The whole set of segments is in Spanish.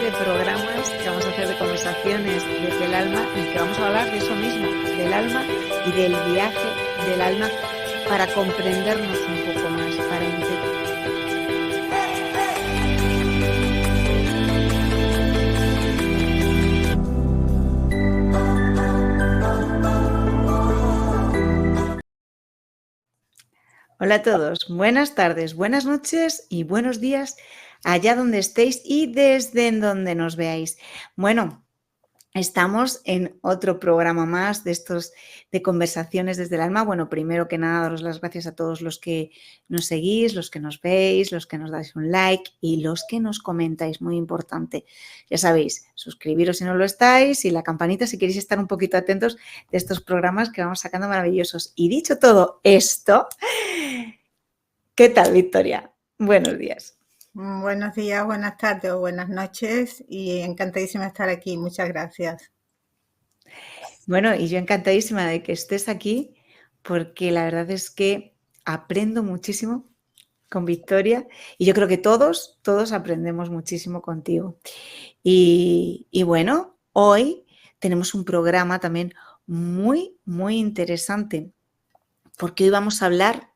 de programas que vamos a hacer de conversaciones desde el alma y que vamos a hablar de eso mismo, del alma y del viaje del alma para comprendernos un poco más, para entender. Hola a todos, buenas tardes, buenas noches y buenos días allá donde estéis y desde en donde nos veáis. Bueno, estamos en otro programa más de estos de conversaciones desde el alma. Bueno, primero que nada, daros las gracias a todos los que nos seguís, los que nos veis, los que nos dais un like y los que nos comentáis, muy importante. Ya sabéis, suscribiros si no lo estáis y la campanita si queréis estar un poquito atentos de estos programas que vamos sacando maravillosos. Y dicho todo esto, ¿qué tal, Victoria? Buenos días. Buenos días, buenas tardes o buenas noches y encantadísima de estar aquí. Muchas gracias. Bueno, y yo encantadísima de que estés aquí porque la verdad es que aprendo muchísimo con Victoria y yo creo que todos aprendemos muchísimo contigo. Y bueno, hoy tenemos un programa también muy, muy interesante porque hoy vamos a hablar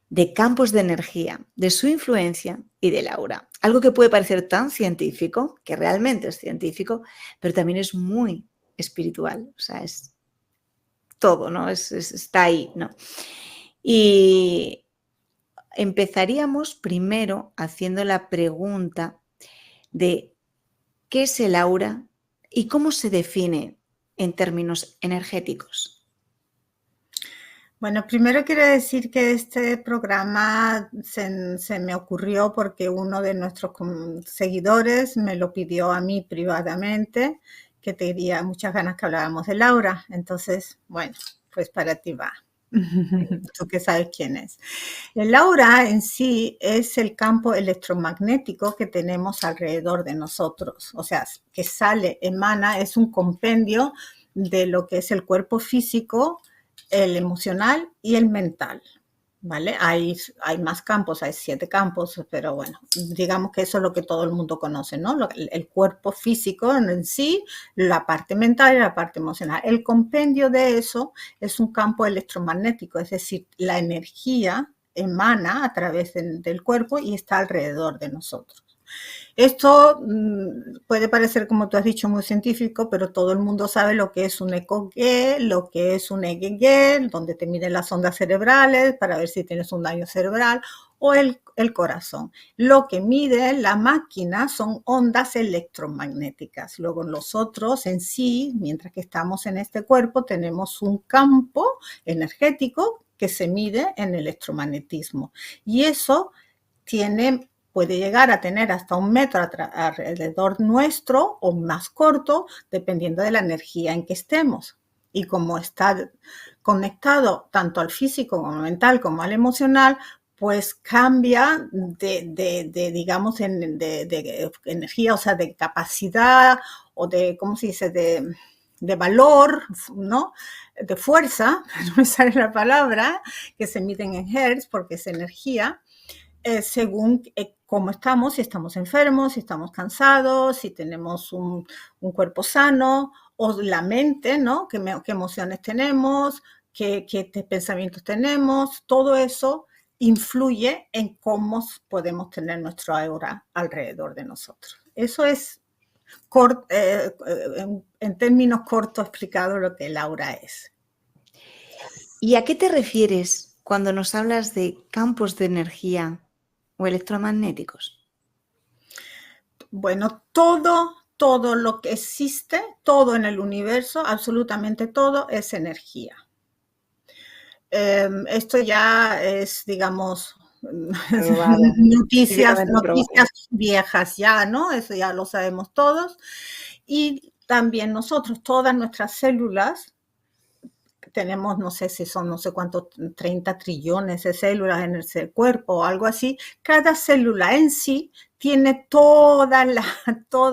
de campos de energía, de su influencia y del aura. Algo que puede parecer tan científico, que realmente es científico, pero también es muy espiritual, o sea, es todo, ¿no? Está ahí, ¿no? Y empezaríamos primero haciendo la pregunta de qué es el aura y cómo se define en términos energéticos. Bueno, primero quiero decir que este programa se me ocurrió porque uno de nuestros seguidores me lo pidió a mí privadamente, que tenía muchas ganas que habláramos del aura. Entonces, bueno, pues para ti va. Tú que sabes quién es. El aura en sí es el campo electromagnético que tenemos alrededor de nosotros, o sea, que sale, emana, es un compendio de lo que es el cuerpo físico, el emocional y el mental, ¿vale? Hay más campos, hay 7 campos, pero bueno, digamos que eso es lo que todo el mundo conoce, ¿no? El cuerpo físico en sí, la parte mental y la parte emocional. El compendio de eso es un campo electromagnético, es decir, la energía emana a través del cuerpo y está alrededor de nosotros. Esto puede parecer, como tú has dicho, muy científico, pero todo el mundo sabe lo que es un EKG, lo que es un EEG, donde te miden las ondas cerebrales para ver si tienes un daño cerebral, o el corazón. Lo que mide la máquina son ondas electromagnéticas. Luego nosotros en sí, mientras que estamos en este cuerpo, tenemos un campo energético que se mide en electromagnetismo. Y eso puede llegar a tener hasta 1 metro alrededor nuestro o más corto, dependiendo de la energía en que estemos. Y como está conectado tanto al físico como al mental como al emocional, pues cambia digamos, de energía, o sea, de capacidad o de, ¿cómo se dice?, de valor, ¿no? De fuerza, no me sale la palabra, que se miden en hertz porque es energía, según cómo estamos, si estamos enfermos, si estamos cansados, si tenemos un cuerpo sano, o la mente, ¿no? ¿Qué emociones tenemos? ¿Qué pensamientos tenemos? Todo eso influye en cómo podemos tener nuestro aura alrededor de nosotros. Eso es, en términos cortos explicado, lo que el aura es. ¿Y a qué te refieres cuando nos hablas de campos de energía o electromagnéticos? Bueno, todo lo que existe, todo en el universo, absolutamente todo es energía. Esto ya es, digamos, noticias viejas ya, ¿no? Eso ya lo sabemos todos. Y también nosotros, todas nuestras células, tenemos, no sé si son, no sé cuántos, 30 trillones de células en el cuerpo o algo así. Cada célula en sí tiene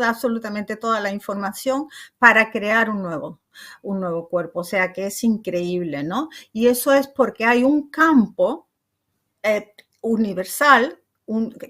absolutamente toda la información para crear un nuevo cuerpo. O sea que es increíble, ¿no? Y eso es porque hay un campo universal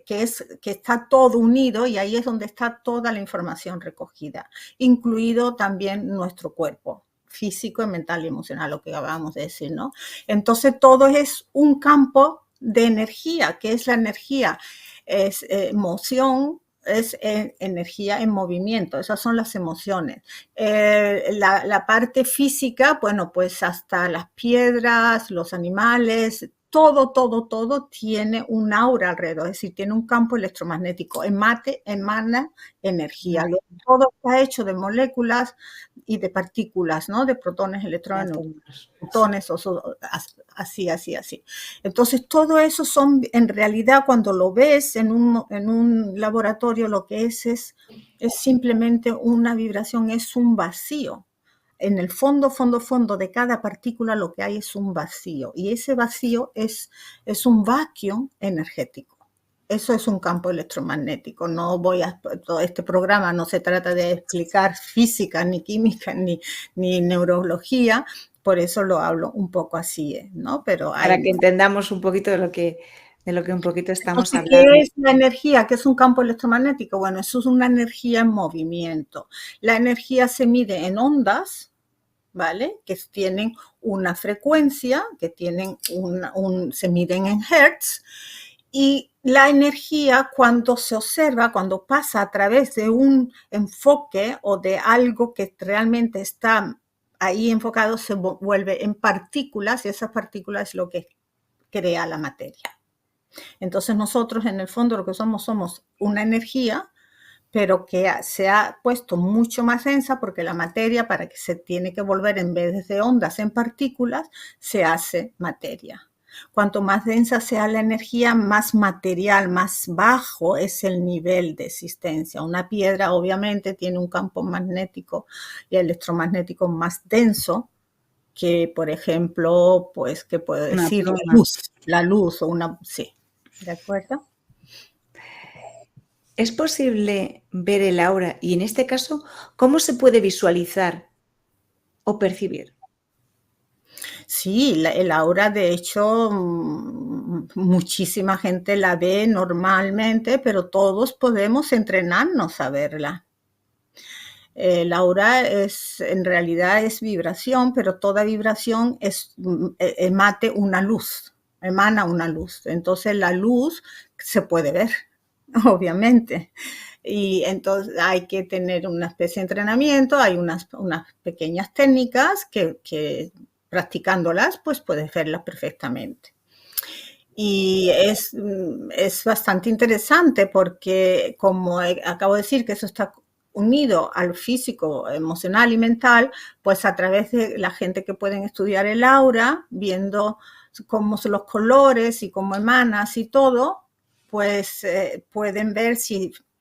que está todo unido y ahí es donde está toda la información recogida, incluido también nuestro cuerpo físico, mental y emocional, lo que acabamos de decir, ¿no? Entonces todo es un campo de energía, que es la energía, es emoción, es energía en movimiento, esas son las emociones. La parte física, bueno, pues hasta las piedras, los animales, todo tiene un aura alrededor, es decir, tiene un campo electromagnético, emana energía. Todo está hecho de moléculas y de partículas, ¿no? De protones, electrones, fotones, así. Entonces, todo eso son, en realidad, cuando lo ves en un laboratorio, lo que es simplemente una vibración, es un vacío. En el fondo de cada partícula lo que hay es un vacío, y ese vacío es un vacío energético. Eso es un campo electromagnético. No todo este programa no se trata de explicar física, ni química, ni neurología, por eso lo hablo un poco así, ¿no? Pero para que entendamos un poquito de lo que un poquito estamos entonces, hablando. ¿qué es la energía? ¿Qué es un campo electromagnético? Bueno, eso es una energía en movimiento. La energía se mide en ondas, ¿vale? Que tienen una frecuencia, que tienen se miden en hertz, y la energía, cuando se observa, cuando pasa a través de un enfoque o de algo que realmente está ahí enfocado, se vuelve en partículas, y esas partículas es lo que crea la materia. Entonces nosotros en el fondo lo que somos una energía, pero que se ha puesto mucho más densa, porque la materia, para que se tiene que volver en vez de ondas en partículas, se hace materia. Cuanto más densa sea la energía, más material, más bajo es el nivel de existencia. Una piedra obviamente tiene un campo magnético y electromagnético más denso que, por ejemplo, pues, ¿qué puedo decir? La luz o una... Sí, ¿de acuerdo? ¿Es posible ver el aura? Y en este caso, ¿cómo se puede visualizar o percibir? Sí, el aura, de hecho, muchísima gente la ve normalmente, pero todos podemos entrenarnos a verla. El aura en realidad es vibración, pero toda vibración emana una luz. Entonces la luz se puede ver, obviamente. Y entonces hay que tener una especie de entrenamiento, hay unas pequeñas técnicas que practicándolas, pues puedes verlas perfectamente. Y es bastante interesante porque, como acabo de decir, que eso está unido al físico, emocional y mental, pues a través de la gente que pueden estudiar el aura, viendo cómo son los colores y cómo emanas y todo, pues pueden ver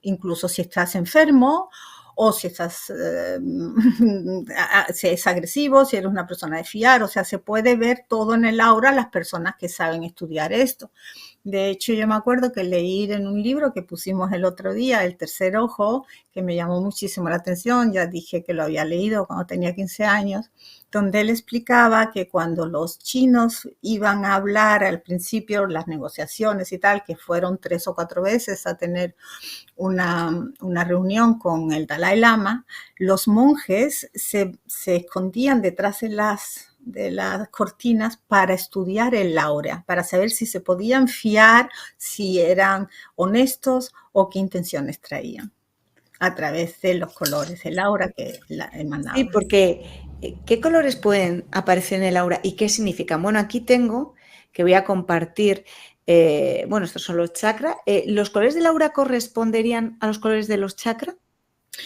incluso si estás enfermo o si si es agresivo, si eres una persona de fiar, o sea, se puede ver todo en el aura las personas que saben estudiar esto. De hecho, yo me acuerdo que leí en un libro que pusimos el otro día, El tercer ojo, que me llamó muchísimo la atención, ya dije que lo había leído cuando tenía 15 años, donde él explicaba que cuando los chinos iban a hablar al principio, las negociaciones y tal, que fueron 3 o 4 veces a tener una reunión con el Dalai Lama, los monjes se escondían detrás de las cortinas para estudiar el aura, para saber si se podían fiar, si eran honestos o qué intenciones traían a través de los colores, el aura que emanaba. Sí, porque ¿qué colores pueden aparecer en el aura y qué significan? Bueno, aquí tengo, que voy a compartir, bueno, estos son los chakras. ¿Los colores del aura corresponderían a los colores de los chakras?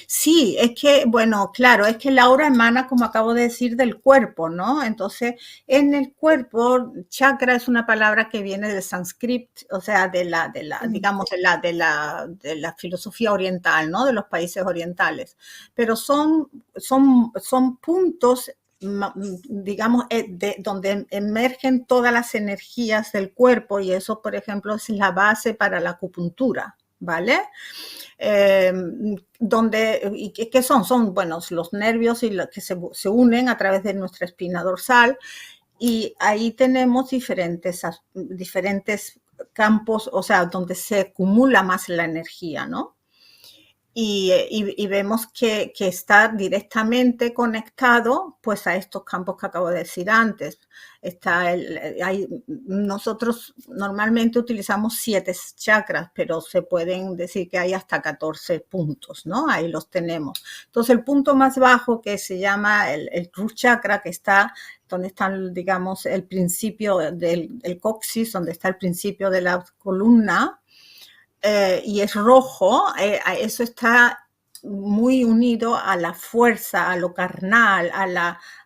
Sí, es que, bueno, claro, es que el aura emana, como acabo de decir, del cuerpo, ¿no? Entonces, en el cuerpo, chakra es una palabra que viene del sánscrito, o sea, digamos, de la filosofía oriental, ¿no? De los países orientales. Pero son puntos, digamos, donde emergen todas las energías del cuerpo, y eso, por ejemplo, es la base para la acupuntura, ¿vale? ¿Y qué son? Son, bueno, los nervios y que se unen a través de nuestra espina dorsal, y ahí tenemos diferentes campos, o sea, donde se acumula más la energía, ¿no? Y vemos que está directamente conectado pues a estos campos que acabo de decir antes. Nosotros normalmente utilizamos 7 chakras, pero se pueden decir que hay hasta 14 puntos, ¿no? Ahí los tenemos. Entonces el punto más bajo, que se llama el root chakra, que está donde está, digamos, el principio del coxis, donde está el principio de la columna, y es rojo, eso está muy unido a la fuerza, a lo carnal,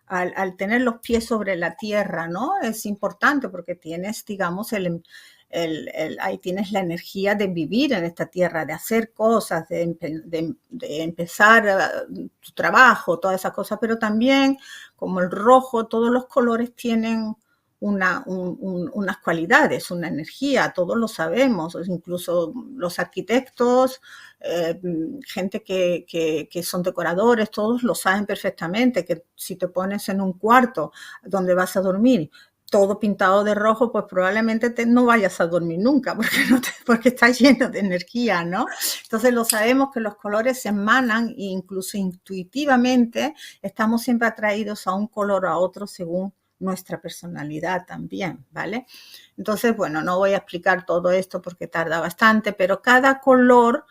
al tener los pies sobre la tierra, ¿no? Es importante porque tienes, digamos, ahí tienes la energía de vivir en esta tierra, de hacer cosas, de empezar tu trabajo, todas esas cosas, pero también, como el rojo, todos los colores tienen unas cualidades, una energía, todos lo sabemos, incluso los arquitectos, gente que son decoradores, todos lo saben perfectamente, que si te pones en un cuarto donde vas a dormir todo pintado de rojo, pues probablemente no vayas a dormir nunca, porque está lleno de energía, ¿no? Entonces lo sabemos que los colores se emanan e incluso intuitivamente estamos siempre atraídos a un color o a otro según nuestra personalidad también, ¿vale? Entonces, bueno, no voy a explicar todo esto porque tarda bastante, pero cada color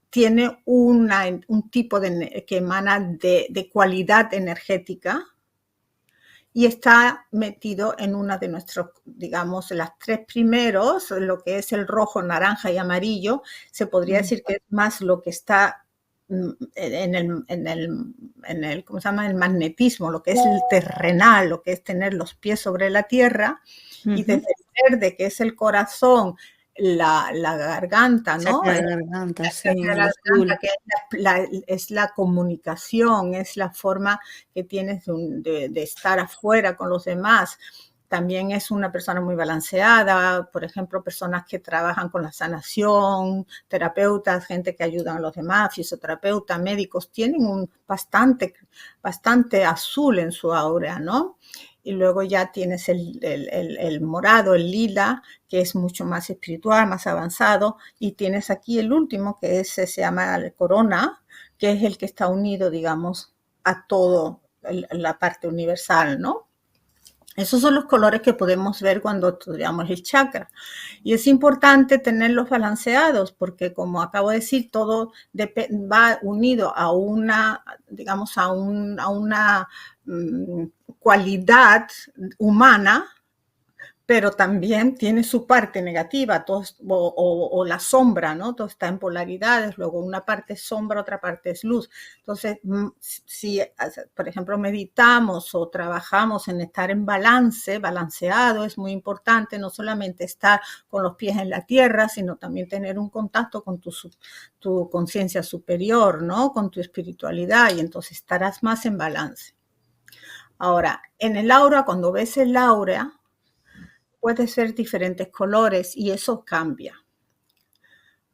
tiene un tipo que emana de cualidad energética y está metido en una de nuestros, digamos, las 3 primeros, lo que es el rojo, naranja y amarillo, se podría decir que es más lo que está en el, ¿cómo se llama? El magnetismo, lo que es el terrenal, lo que es tener los pies sobre la tierra, y desde el verde, que es el corazón, la garganta, ¿no? La garganta, sí, La garganta, que es la comunicación, es la forma que tienes de estar afuera con los demás. También es una persona muy balanceada, por ejemplo, personas que trabajan con la sanación, terapeutas, gente que ayuda a los demás, fisioterapeutas, médicos, tienen un bastante azul en su aura, ¿no? Y luego ya tienes el morado, el lila, que es mucho más espiritual, más avanzado, y tienes aquí el último, que se llama el corona, que es el que está unido, digamos, a todo la parte universal, ¿no? Esos son los colores que podemos ver cuando estudiamos el chakra. Y es importante tenerlos balanceados porque, como acabo de decir, todo va unido a una, digamos, a una cualidad humana, pero también tiene su parte negativa, o la sombra, ¿no? Todo está en polaridades, luego una parte es sombra, otra parte es luz. Entonces, si, por ejemplo, meditamos o trabajamos en estar en balanceado, es muy importante no solamente estar con los pies en la tierra, sino también tener un contacto con tu conciencia superior, ¿no? Con tu espiritualidad, y entonces estarás más en balance. Ahora, en el aura, cuando ves el aura, puede ser diferentes colores y eso cambia.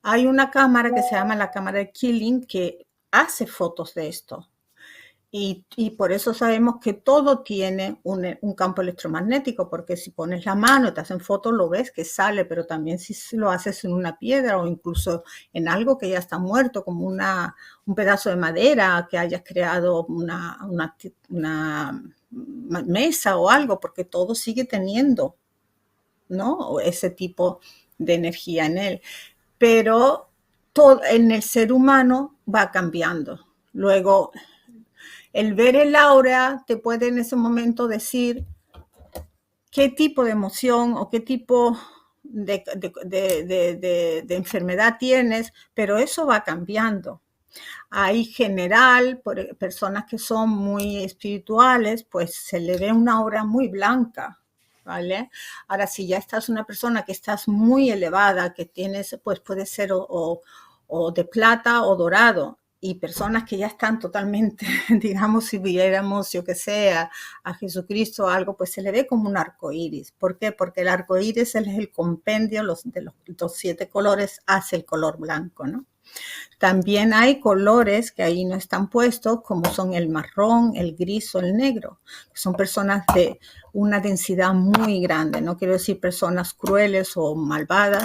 Hay una cámara que se llama la cámara de Killing que hace fotos de esto. Y por eso sabemos que todo tiene un campo electromagnético, porque si pones la mano y te hacen fotos, lo ves que sale, pero también si lo haces en una piedra o incluso en algo que ya está muerto, como un pedazo de madera que hayas creado una mesa o algo, porque todo sigue teniendo, ¿no? Ese tipo de energía en él. Pero todo en el ser humano va cambiando. Luego, el ver el aura te puede en ese momento decir qué tipo de emoción o qué tipo de enfermedad tienes, pero eso va cambiando. Hay general, personas que son muy espirituales, pues se le ve una aura muy blanca, ¿vale? Ahora, si ya estás una persona que estás muy elevada, que tienes, pues puede ser o de plata o dorado, y personas que ya están totalmente, digamos, si viéramos, yo que sé, a Jesucristo o algo, pues se le ve como un arco iris. ¿Por qué? Porque el arco iris es el compendio de los 7 colores hace el color blanco, ¿no? También hay colores que ahí no están puestos, como son el marrón, el gris o el negro. Son personas de una densidad muy grande. No quiero decir personas crueles o malvadas,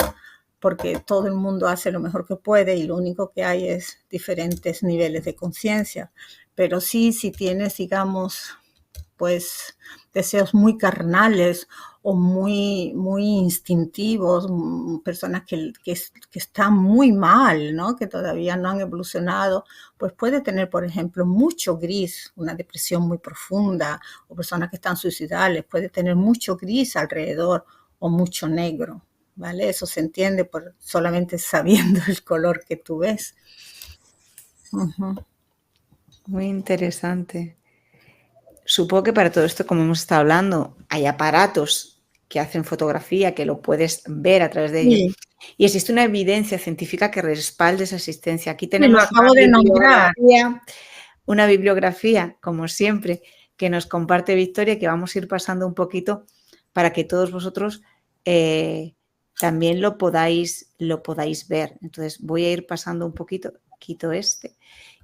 porque todo el mundo hace lo mejor que puede y lo único que hay es diferentes niveles de conciencia. Pero sí, si tienes, digamos, pues deseos muy carnales o muy instintivos, personas que están muy mal, ¿no? Que todavía no han evolucionado, pues puede tener, por ejemplo, mucho gris, una depresión muy profunda, o personas que están suicidales, puede tener mucho gris alrededor o mucho negro, ¿vale? Eso se entiende por solamente sabiendo el color que tú ves. Muy interesante. Supongo que para todo esto, como hemos estado hablando, hay aparatos que hacen fotografía, que lo puedes ver a través de ellos. Sí. Y existe una evidencia científica que respalde esa existencia. Aquí Sí, tenemos lo acabo de nombrar. una bibliografía, como siempre, que nos comparte Victoria, que vamos a ir pasando un poquito para que todos vosotros también lo podáis ver. Entonces voy a ir pasando un poquito, quito este,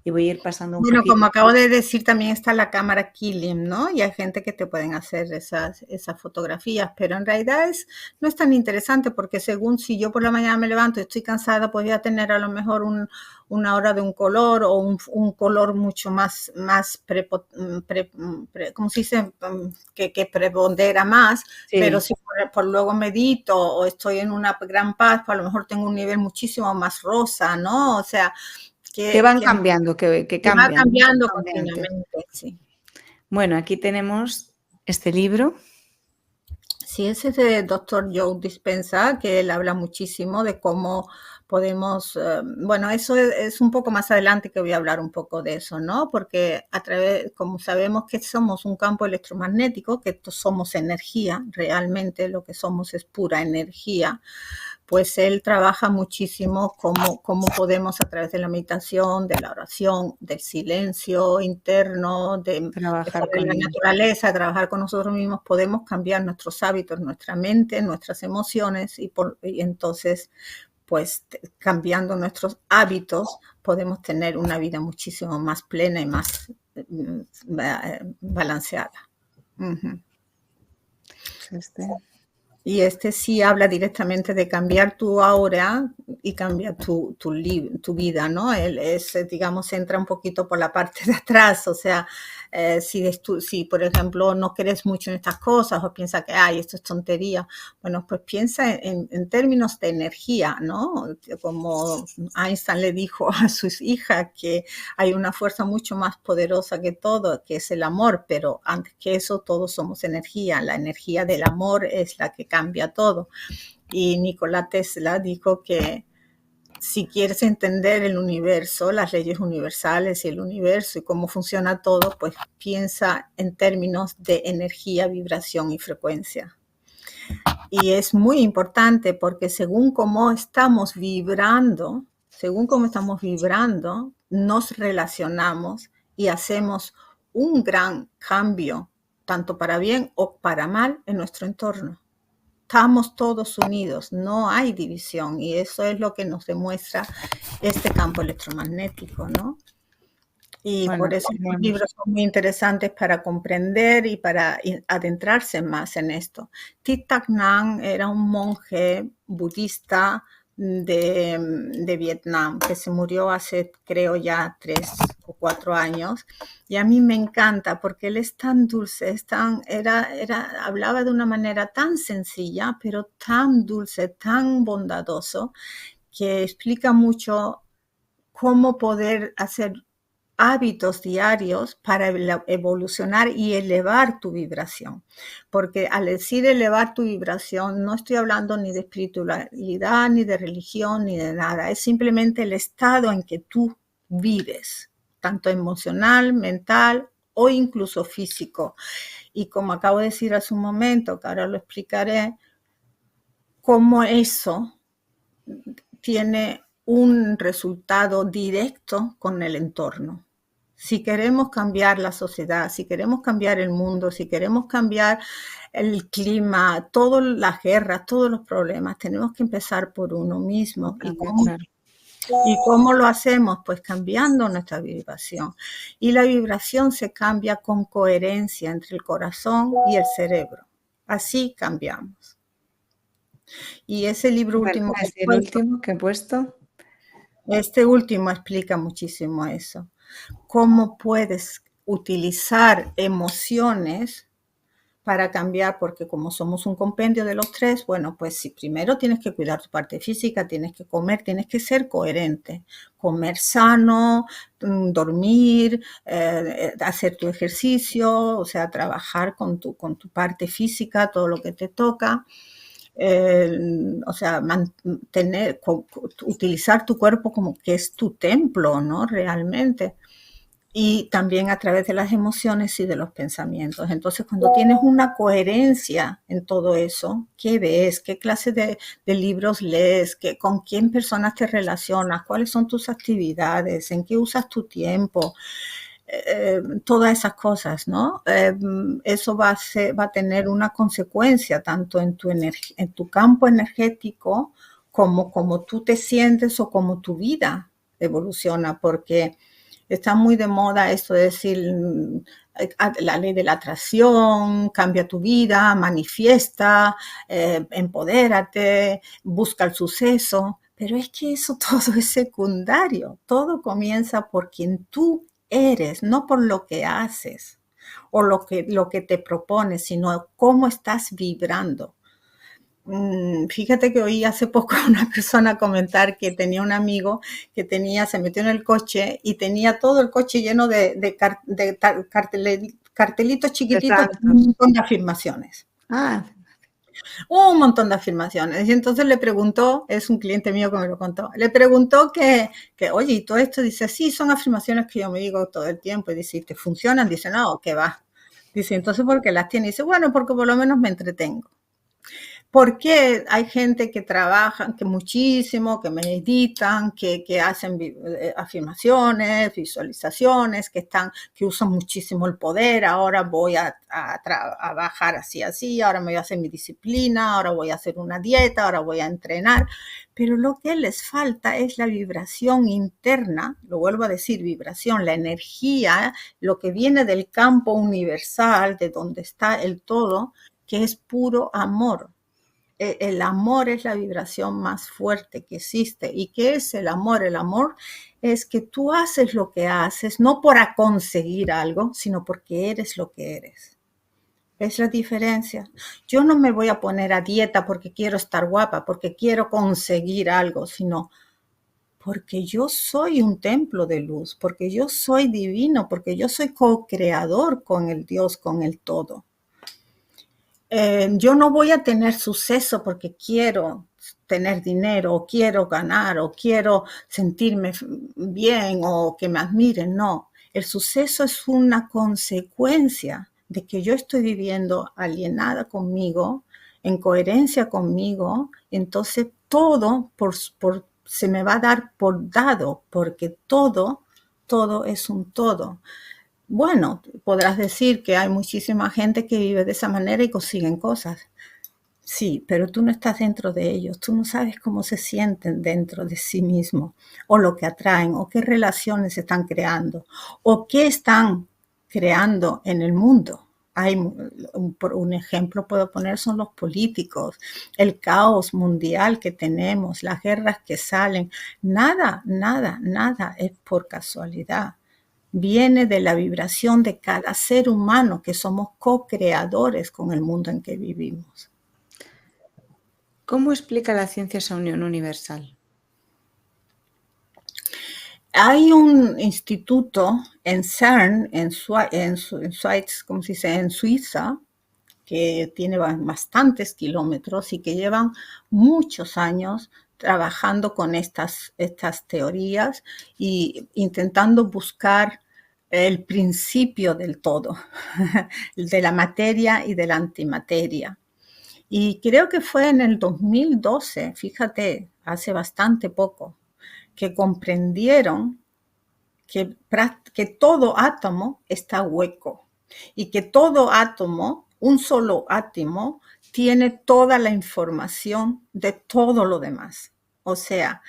y voy a ir pasando un Bueno, poquito. como acabo de decir, también está la cámara Killing, ¿no? Y hay gente que te pueden hacer esas fotografías, pero en realidad no es tan interesante porque según si yo por la mañana me levanto y estoy cansada, pues voy a tener a lo mejor una hora de un color o un color mucho más ¿cómo se dice? Que prepondera más, Sí. Pero si por luego medito o estoy en una gran paz, pues a lo mejor tengo un nivel muchísimo más rosa, ¿no? O sea, que van cambiando, que va cambian. cambiando continuamente, sí. Bueno, aquí tenemos este libro. Sí, ese es de Dr. Joe Dispenza, que él habla muchísimo de cómo podemos, bueno, eso es un poco más adelante que voy a hablar un poco de eso, ¿no? Porque a través, como sabemos que somos un campo electromagnético, que somos energía, realmente lo que somos es pura energía, pues él trabaja muchísimo cómo podemos a través de la meditación, de la oración, del silencio interno, de Trabajar la con naturaleza, trabajar con nosotros mismos, podemos cambiar nuestros hábitos, nuestra mente, nuestras emociones y entonces, pues cambiando nuestros hábitos, podemos tener una vida muchísimo más plena y más balanceada. Y este sí habla directamente de cambiar tu aura y cambiar tu vida, ¿no? Él digamos, entra un poquito por la parte de atrás, o sea, si por ejemplo no crees mucho en estas cosas o piensas que, ay, esto es tontería, bueno, pues piensa en términos de energía, ¿no? Como Einstein le dijo a sus hijas que hay una fuerza mucho más poderosa que todo, que es el amor, pero antes que eso todos somos energía, la energía del amor es la que cambia todo. Y Nikola Tesla dijo que si quieres entender el universo, las leyes universales y el universo y cómo funciona todo, pues piensa en términos de energía, vibración y frecuencia. Y es muy importante porque según cómo estamos vibrando, nos relacionamos y hacemos un gran cambio, tanto para bien o para mal, en nuestro entorno. Estamos todos unidos, no hay división, y eso es lo que nos demuestra este campo electromagnético, ¿no? Y bueno, por eso los libros son muy interesantes para comprender y para adentrarse más en esto. Thich Nhat Hanh era un monje budista de Vietnam que se murió hace, creo, ya 3 o 4 años. Y a mí me encanta porque él es tan dulce, hablaba de una manera tan sencilla, pero tan dulce, tan bondadoso, que explica mucho cómo poder hacer hábitos diarios para evolucionar y elevar tu vibración. Porque al decir elevar tu vibración, no estoy hablando ni de espiritualidad, ni de religión, ni de nada. Es simplemente el estado en que tú vives, tanto emocional, mental o incluso físico. Y como acabo de decir hace un momento, que ahora lo explicaré, cómo eso tiene un resultado directo con el entorno. Si queremos cambiar la sociedad, si queremos cambiar el mundo, si queremos cambiar el clima, todas las guerras, todos los problemas, tenemos que empezar por uno mismo. Y ¿Y cómo lo hacemos? Pues cambiando nuestra vibración. Y la vibración se cambia con coherencia entre el corazón y el cerebro. Así cambiamos. Y ese libro ¿Cuál último que es he el puesto, último que he puesto? este último explica muchísimo eso. Cómo puedes utilizar emociones para cambiar, porque como somos un compendio de los tres, bueno, pues si primero tienes que cuidar tu parte física, tienes que comer, tienes que ser coherente, comer sano, dormir, hacer tu ejercicio, o sea, trabajar con tu parte física, todo lo que te toca. O sea, utilizar tu cuerpo como que es tu templo, ¿no? Realmente. Y también a través de las emociones y de los pensamientos. Entonces, cuando tienes una coherencia en todo eso, ¿qué ves? ¿Qué clase de libros lees? ¿Con quién personas te relacionas? ¿Cuáles son tus actividades? ¿En qué usas tu tiempo? Todas esas cosas, ¿no? Eso va a tener una consecuencia tanto en tu campo energético como tú te sientes o como tu vida evoluciona, porque está muy de moda esto de decir la ley de la atracción, cambia tu vida, manifiesta, empodérate, busca el suceso, pero es que eso todo es secundario, todo comienza por quien tú eres, no por lo que haces o lo que te propones, sino cómo estás vibrando. Fíjate que oí hace poco a una persona comentar que tenía un amigo que se metió en el coche y tenía todo el coche lleno de cartelitos De chiquititos, un santos. montón de afirmaciones. Ah, Un montón de afirmaciones. Y entonces le preguntó, es un cliente mío que me lo contó, le preguntó oye, y todo esto, dice, sí, son afirmaciones que yo me digo todo el tiempo. Y dice, ¿te funcionan? Dice, no, que va. Dice, entonces, ¿por qué las tiene? Dice, bueno, porque por lo menos me entretengo. ¿Por qué hay gente que trabaja, que muchísimo, que meditan, que hacen afirmaciones, visualizaciones, que usan muchísimo el poder? Ahora voy a bajar así, ahora me voy a hacer mi disciplina, ahora voy a hacer una dieta, ahora voy a entrenar. Pero lo que les falta es la vibración interna, lo vuelvo a decir, vibración, la energía, lo que viene del campo universal, de donde está el todo, que es puro amor. El amor es la vibración más fuerte que existe. ¿Y qué es el amor? El amor es que tú haces lo que haces, no para conseguir algo, sino porque eres lo que eres. ¿Ves la diferencia? Yo no me voy a poner a dieta porque quiero estar guapa, porque quiero conseguir algo, sino porque yo soy un templo de luz, porque yo soy divino, porque yo soy co-creador con el Dios, con el todo. Yo no voy a tener suceso porque quiero tener dinero o quiero ganar o quiero sentirme bien o que me admiren. No, el suceso es una consecuencia de que yo estoy viviendo alienada conmigo, en coherencia conmigo. Entonces todo se me va a dar por dado, porque todo es un todo. Bueno, podrás decir que hay muchísima gente que vive de esa manera y consiguen cosas. Sí, pero tú no estás dentro de ellos, tú no sabes cómo se sienten dentro de sí mismos, o lo que atraen, o qué relaciones están creando, o qué están creando en el mundo. Por un ejemplo puedo poner son los políticos, el caos mundial que tenemos, las guerras que salen. Nada, nada, nada es por casualidad. Viene de la vibración de cada ser humano, que somos co-creadores con el mundo en que vivimos. ¿cómo explica la ciencia esa unión universal? Hay un instituto en CERN, en Suiza, que tiene bastantes kilómetros y que llevan muchos años trabajando con estas teorías y intentando buscar el principio del todo, de la materia y de la antimateria. Y creo que fue en el 2012, fíjate, hace bastante poco, que comprendieron que todo átomo está hueco y que todo átomo, un solo átomo, tiene toda la información de todo lo demás. O sea,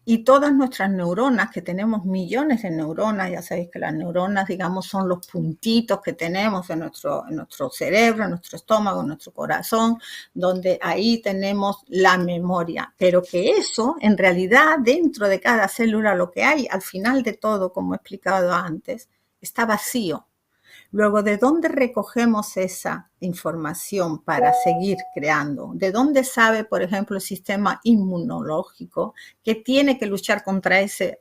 Y todas nuestras neuronas, que tenemos millones de neuronas, ya sabéis que las neuronas, digamos, son los puntitos que tenemos en nuestro cerebro, en nuestro estómago, en nuestro corazón, donde ahí tenemos la memoria. Pero que eso, en realidad, dentro de cada célula, lo que hay al final de todo, como he explicado antes, está vacío. Luego, ¿de dónde recogemos esa información para seguir creando? ¿De dónde sabe, por ejemplo, el sistema inmunológico que tiene que luchar contra ese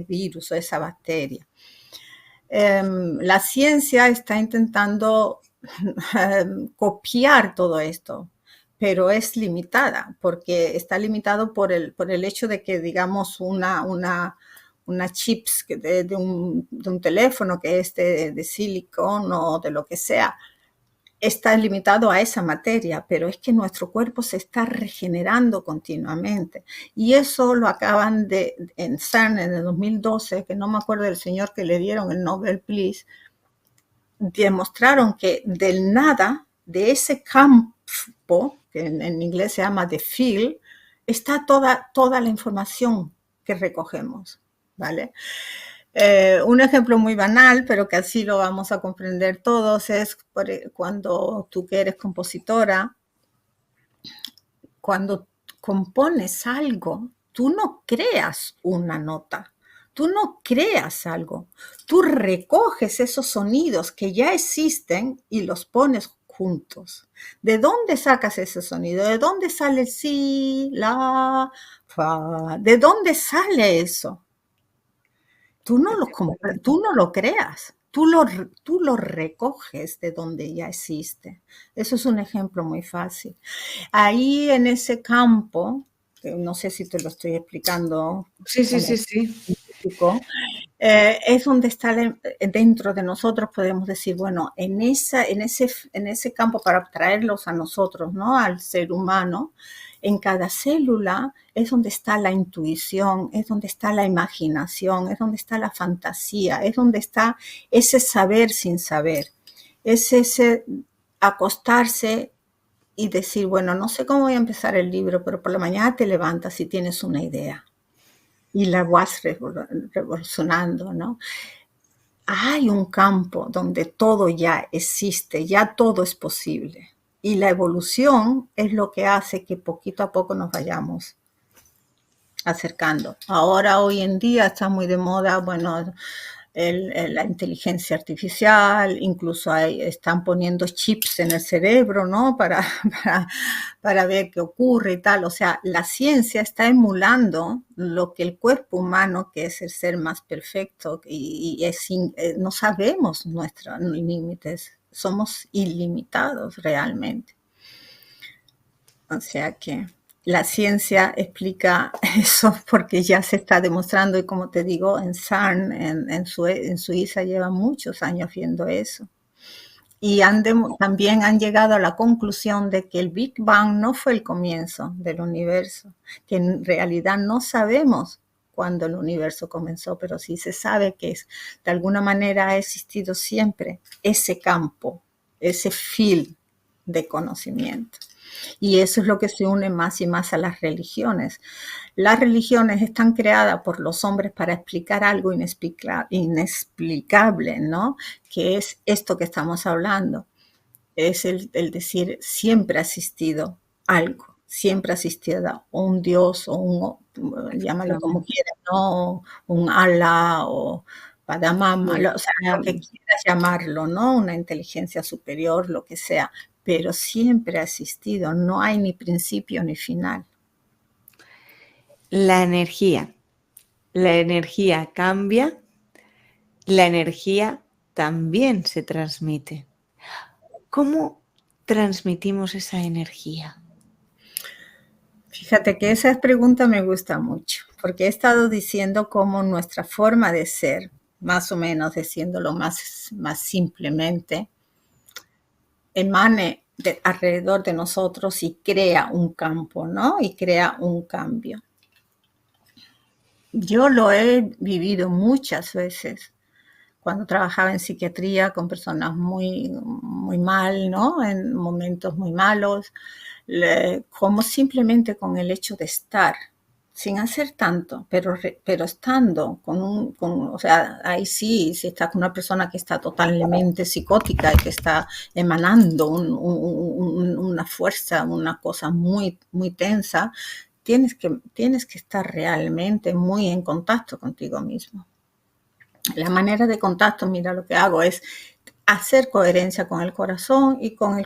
virus o esa bacteria? La ciencia está intentando copiar todo esto, pero es limitada, porque está limitado por el hecho de que, digamos, una chips de un teléfono que es de silicón o de lo que sea, está limitado a esa materia, pero es que nuestro cuerpo se está regenerando continuamente. Y eso lo acaban en CERN en el 2012, que no me acuerdo del señor que le dieron el Nobel Peace, demostraron que del nada, de ese campo, que en inglés se llama the field, está toda la información que recogemos, ¿vale? Un ejemplo muy banal, pero que así lo vamos a comprender todos, es cuando tú que eres compositora, cuando compones algo, tú no creas una nota, tú no creas algo, tú recoges esos sonidos que ya existen y los pones juntos. ¿De dónde sacas ese sonido? ¿De dónde sale el si, la, fa? ¿De dónde sale eso? Tú no lo creas, tú lo recoges de donde ya existe. Eso es un ejemplo muy fácil. Ahí en ese campo, no sé si te lo estoy explicando Sí, sí, como sí, sí. científico, es donde está dentro de nosotros, podemos decir, bueno, en ese campo para traerlos a nosotros, ¿no? Al ser humano, en cada célula es donde está la intuición, es donde está la imaginación, es donde está la fantasía, es donde está ese saber sin saber, es ese acostarse y decir, bueno, no sé cómo voy a empezar el libro, pero por la mañana te levantas y tienes una idea y la vas revolucionando, ¿no? Hay un campo donde todo ya existe, ya todo es posible. Y la evolución es lo que hace que poquito a poco nos vayamos acercando. Ahora, hoy en día, está muy de moda, bueno, la inteligencia artificial, incluso están poniendo chips en el cerebro, ¿no? Para ver qué ocurre y tal. O sea, la ciencia está emulando lo que el cuerpo humano, que es el ser más perfecto, no sabemos nuestros límites, somos ilimitados realmente. O sea que la ciencia explica eso porque ya se está demostrando y, como te digo, en CERN, en Suiza, llevan muchos años viendo eso. Y también han llegado a la conclusión de que el Big Bang no fue el comienzo del universo, que en realidad no sabemos cuándo el universo comenzó, pero sí se sabe que de alguna manera ha existido siempre ese campo, ese field de conocimiento. Y eso es lo que se une más y más a las religiones. Las religiones están creadas por los hombres para explicar algo inexplicable, ¿no? Que es esto que estamos hablando. Es el decir, siempre ha existido algo, siempre ha existido un Dios o llámalo como quieras, ¿no? Un Allah o Padamama, o sea, lo que quieras llamarlo, ¿no? Una inteligencia superior, lo que sea, pero siempre ha existido, no hay ni principio ni final. La energía cambia, la energía también se transmite. ¿Cómo transmitimos esa energía? Fíjate que esa pregunta me gusta mucho, porque he estado diciendo cómo nuestra forma de ser, más o menos diciéndolo más simplemente, emane alrededor de nosotros y crea un campo, ¿no? Y crea un cambio. Yo lo he vivido muchas veces cuando trabajaba en psiquiatría con personas muy, muy mal, ¿no? En momentos muy malos, como simplemente con el hecho de estar, sin hacer tanto, pero estando o sea, ahí sí, si estás con una persona que está totalmente psicótica y que está emanando una fuerza, una cosa muy, muy tensa, tienes que estar realmente muy en contacto contigo mismo. La manera de contacto, mira, lo que hago es hacer coherencia con el corazón y con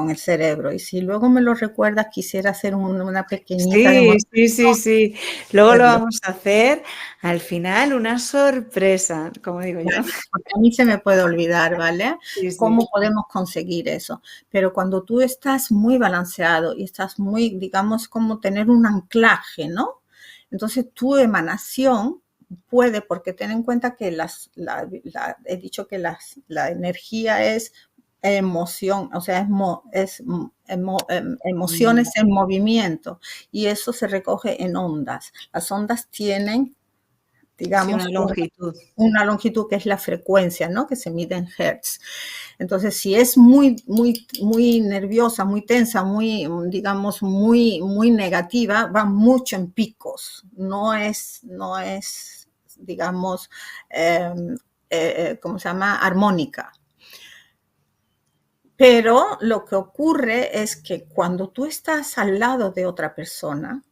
el cerebro. Y si luego me lo recuerdas, quisiera hacer una pequeñita Sí, sí, sí, demostración. sí. Luego lo vamos a hacer al final una sorpresa, como digo yo. Vale, porque a mí se me puede olvidar, ¿vale? Sí, sí. ¿Cómo podemos conseguir eso? Pero cuando tú estás muy balanceado y estás muy, digamos, como tener un anclaje, ¿no? Entonces tu emanación puede, porque ten en cuenta que he dicho que la energía es emoción, o sea, emociones en movimiento y eso se recoge en ondas. Las ondas tienen, Sí, una digamos, longitud. una longitud que es la frecuencia, ¿no? Que se mide en hertz. Entonces, si es muy, muy, muy nerviosa, muy tensa, muy, digamos, muy, muy negativa, va mucho en picos. No es, digamos, ¿cómo se llama? Armónica. Pero lo que ocurre es que cuando tú estás al lado de otra persona,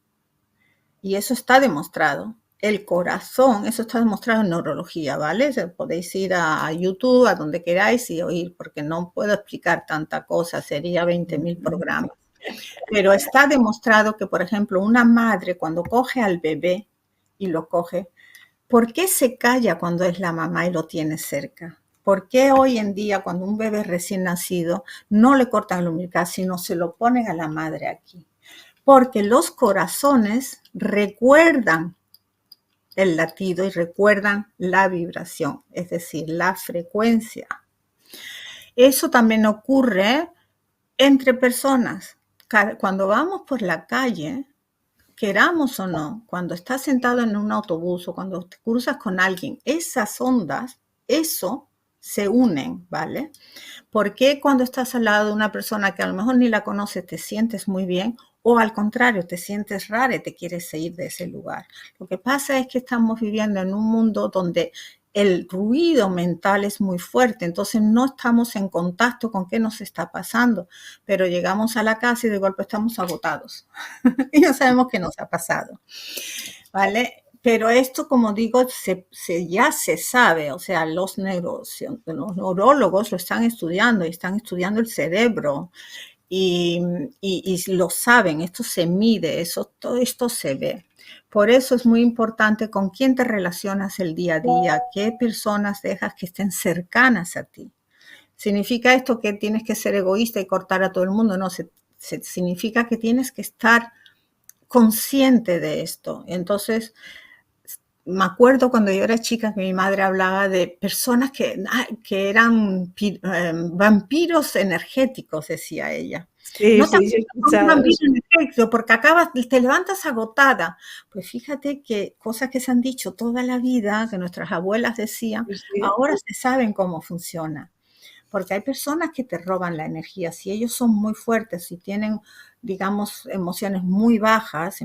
y eso está demostrado, el corazón, eso está demostrado en neurología, ¿vale? Podéis ir a YouTube, a donde queráis y oír, porque no puedo explicar tanta cosa, sería 20.000 programas. Pero está demostrado que, por ejemplo, una madre cuando coge al bebé y lo coge, ¿por qué se calla cuando es la mamá y lo tiene cerca? ¿Por qué hoy en día, cuando un bebé recién nacido, no le cortan el umbilical, sino se lo ponen a la madre aquí? Porque los corazones recuerdan el latido y recuerdan la vibración, es decir, la frecuencia. Eso también ocurre entre personas. Cuando vamos por la calle, queramos o no, cuando estás sentado en un autobús o cuando te cruzas con alguien, esas ondas, eso se unen, ¿vale? ¿Por qué cuando estás al lado de una persona que a lo mejor ni la conoces te sientes muy bien o al contrario te sientes rara y te quieres ir de ese lugar? Lo que pasa es que estamos viviendo en un mundo donde el ruido mental es muy fuerte, entonces no estamos en contacto con qué nos está pasando, pero llegamos a la casa y de golpe estamos agotados y no sabemos qué nos ha pasado, ¿vale? Pero esto, como digo, ya se sabe, o sea, los neurólogos lo están estudiando y están estudiando el cerebro y lo saben, esto se mide, todo esto se ve. Por eso es muy importante con quién te relacionas el día a día, qué personas dejas que estén cercanas a ti. ¿Significa esto que tienes que ser egoísta y cortar a todo el mundo? No, significa que tienes que estar consciente de esto. Entonces, me acuerdo cuando yo era chica que mi madre hablaba de personas que eran vampiros energéticos, decía ella. Sí, No te sí, yo he acuerdas con un escuchado vampiro eso. energético porque te levantas agotada. Pues fíjate que cosas que se han dicho toda la vida, que nuestras abuelas decían, Sí, sí. ahora se saben cómo funciona. Porque hay personas que te roban la energía. Si ellos son muy fuertes, si tienen, digamos, emociones bajas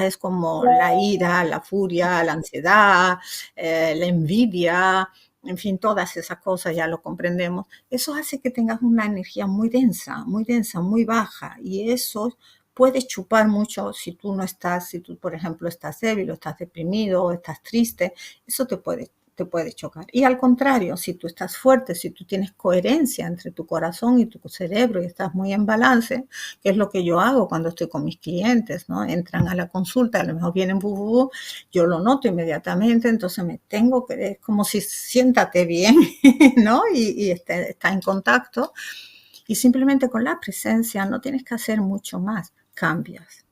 es como la ira, la furia, la ansiedad, la envidia, en fin, todas esas cosas ya lo comprendemos. Eso hace que tengas una energía muy densa, muy baja. Y eso puede chupar mucho si tú no estás, si tú, por ejemplo, estás débil o estás deprimido o estás triste, eso te puede chocar. Y al contrario, si tú estás fuerte, si tú tienes coherencia entre tu corazón y tu cerebro y estás muy en balance, que es lo que yo hago cuando estoy con mis clientes, ¿no? Entran a la consulta, a lo mejor vienen, yo lo noto inmediatamente, entonces es como si siéntate bien, ¿no? Y está en contacto. Y simplemente con la presencia no tienes que hacer mucho más, cambias.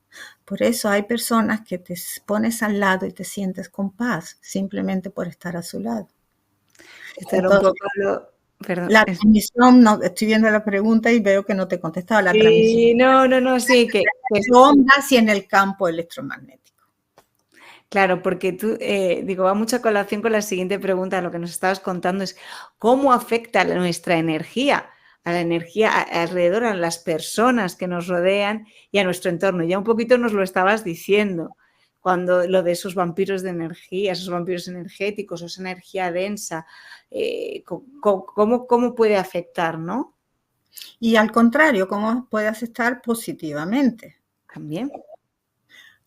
Por eso hay personas que te pones al lado y te sientes con paz, simplemente por estar a su lado. Esto era un Entonces, poco lo... Perdón. la transmisión, no, estoy viendo la pregunta y veo que no te he contestado. La transmisión Sí, no, no, no, sí, de ondas y en el campo electromagnético. claro, porque tú, digo, va mucho a colación con la siguiente pregunta, lo que nos estabas contando es cómo afecta nuestra energía, a la energía alrededor, a las personas que nos rodean y a nuestro entorno. Ya un poquito nos lo estabas diciendo. cuando lo de esos vampiros de energía, esos vampiros energéticos, o esa energía densa, ¿cómo puede afectar, no? Y al contrario, cómo puedes estar positivamente. También.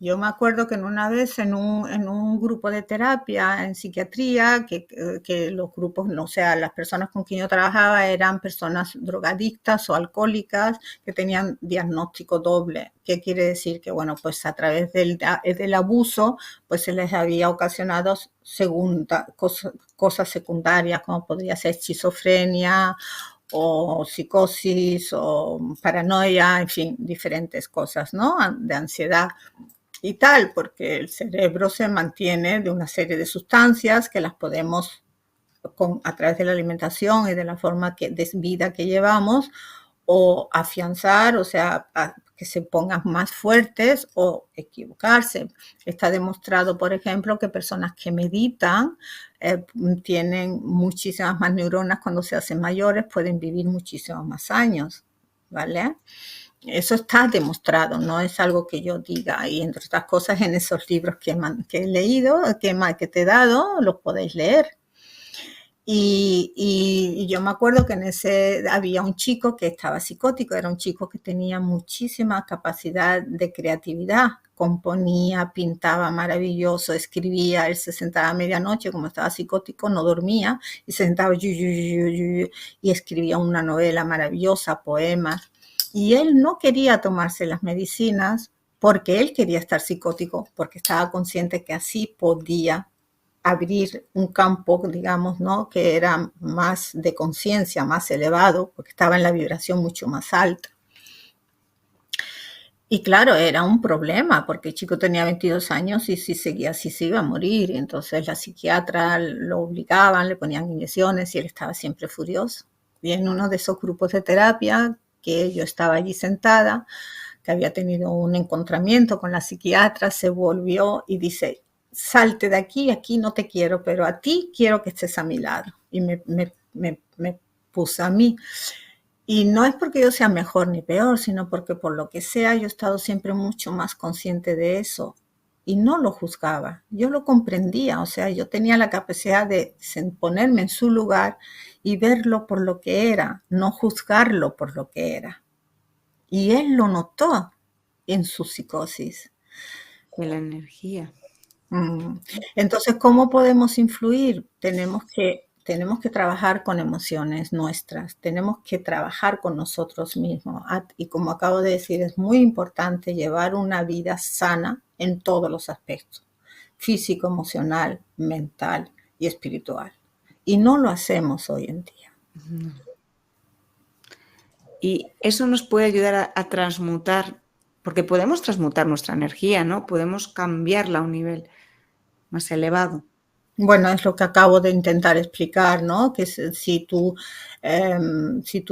Yo me acuerdo que una vez en un grupo de terapia en psiquiatría, que los grupos, o sea, las personas con quien yo trabajaba eran personas drogadictas o alcohólicas que tenían diagnóstico doble. ¿Qué quiere decir? Que, bueno, pues a través del abuso, pues se les había ocasionado cosas secundarias, como podría ser esquizofrenia o psicosis o paranoia, en fin, diferentes cosas, ¿no? De ansiedad y tal, porque el cerebro se mantiene de una serie de sustancias que las podemos, a través de la alimentación y de la forma de vida que llevamos, o afianzar, o sea, que se pongan más fuertes o equivocarse. Está demostrado, por ejemplo, que personas que meditan tienen muchísimas más neuronas cuando se hacen mayores, pueden vivir muchísimos más años, ¿vale? Eso está demostrado, no es algo que yo diga. Y entre otras cosas, en esos libros que he leído, que te he dado, los podéis leer. Y yo me acuerdo que había un chico que estaba psicótico, era un chico que tenía muchísima capacidad de creatividad, componía, pintaba maravilloso, escribía, él se sentaba a medianoche, como estaba psicótico, no dormía, y se sentaba y escribía una novela maravillosa, poemas. Y él no quería tomarse las medicinas porque él quería estar psicótico, porque estaba consciente que así podía abrir un campo, digamos, ¿no? Que era más de conciencia, más elevado, porque estaba en la vibración mucho más alta. Y claro, era un problema, porque el chico tenía 22 años y si seguía así se iba a morir. Y entonces la psiquiatra lo obligaban, le ponían inyecciones y él estaba siempre furioso. Y en uno de esos grupos de terapia, que yo estaba allí sentada, que había tenido un encontramiento con la psiquiatra, se volvió y dice: salte de aquí no te quiero, pero a ti quiero que estés a mi lado. Y me puso a mí. Y no es porque yo sea mejor ni peor, sino porque por lo que sea yo he estado siempre mucho más consciente de eso. Y no lo juzgaba, yo lo comprendía, o sea, yo tenía la capacidad de ponerme en su lugar y verlo por lo que era, no juzgarlo por lo que era. Y él lo notó en su psicosis. De la energía. Entonces, ¿cómo podemos influir? Tenemos que trabajar con emociones nuestras, tenemos que trabajar con nosotros mismos. Y como acabo de decir, es muy importante llevar una vida sana en todos los aspectos, físico, emocional, mental y espiritual. Y no lo hacemos hoy en día. Y eso nos puede ayudar a transmutar, porque podemos transmutar nuestra energía, ¿no? Podemos cambiarla a un nivel más elevado. Bueno, es lo que acabo de intentar explicar, ¿no? Que si tú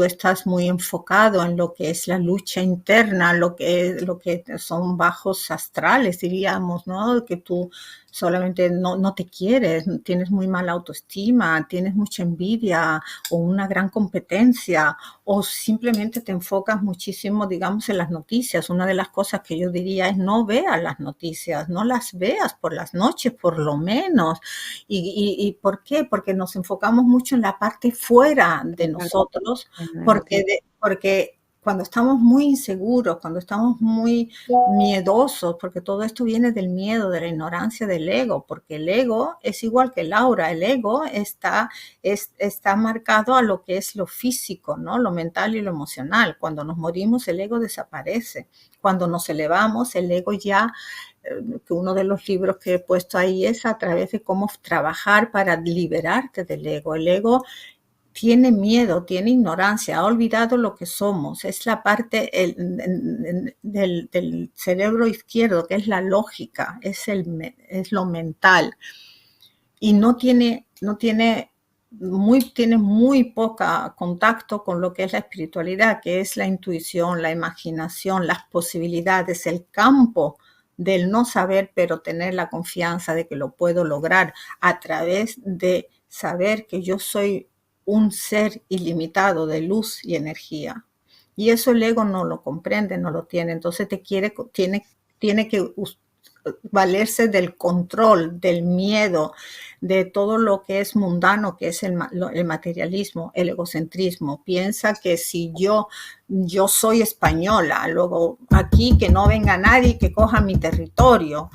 estás muy enfocado en lo que es la lucha interna, lo que son bajos astrales, diríamos, ¿no? Que tú solamente no te quieres, tienes muy mala autoestima, tienes mucha envidia o una gran competencia, o simplemente te enfocas muchísimo, digamos, en las noticias. Una de las cosas que yo diría es: no veas las noticias, no las veas por las noches, por lo menos. ¿Y por qué? Porque nos enfocamos mucho en la parte fuera de nosotros, porque cuando estamos muy inseguros, cuando estamos muy miedosos, porque todo esto viene del miedo, de la ignorancia del ego, porque el ego es igual que el aura, el ego está marcado a lo que es lo físico, ¿no? Lo mental y lo emocional. Cuando nos morimos, el ego desaparece. Cuando nos elevamos, el ego ya, que uno de los libros que he puesto ahí es a través de cómo trabajar para liberarte del ego. El ego tiene miedo, tiene ignorancia, ha olvidado lo que somos. Es la parte del cerebro izquierdo, que es la lógica, es lo mental. Y tiene muy poca contacto con lo que es la espiritualidad, que es la intuición, la imaginación, las posibilidades, el campo del no saber, pero tener la confianza de que lo puedo lograr a través de saber que yo soy un ser ilimitado de luz y energía. Y eso el ego no lo comprende, no lo tiene. Entonces tiene que valerse del control, del miedo, de todo lo que es mundano, que es el materialismo, el egocentrismo. Piensa que si yo soy española, luego aquí que no venga nadie que coja mi territorio.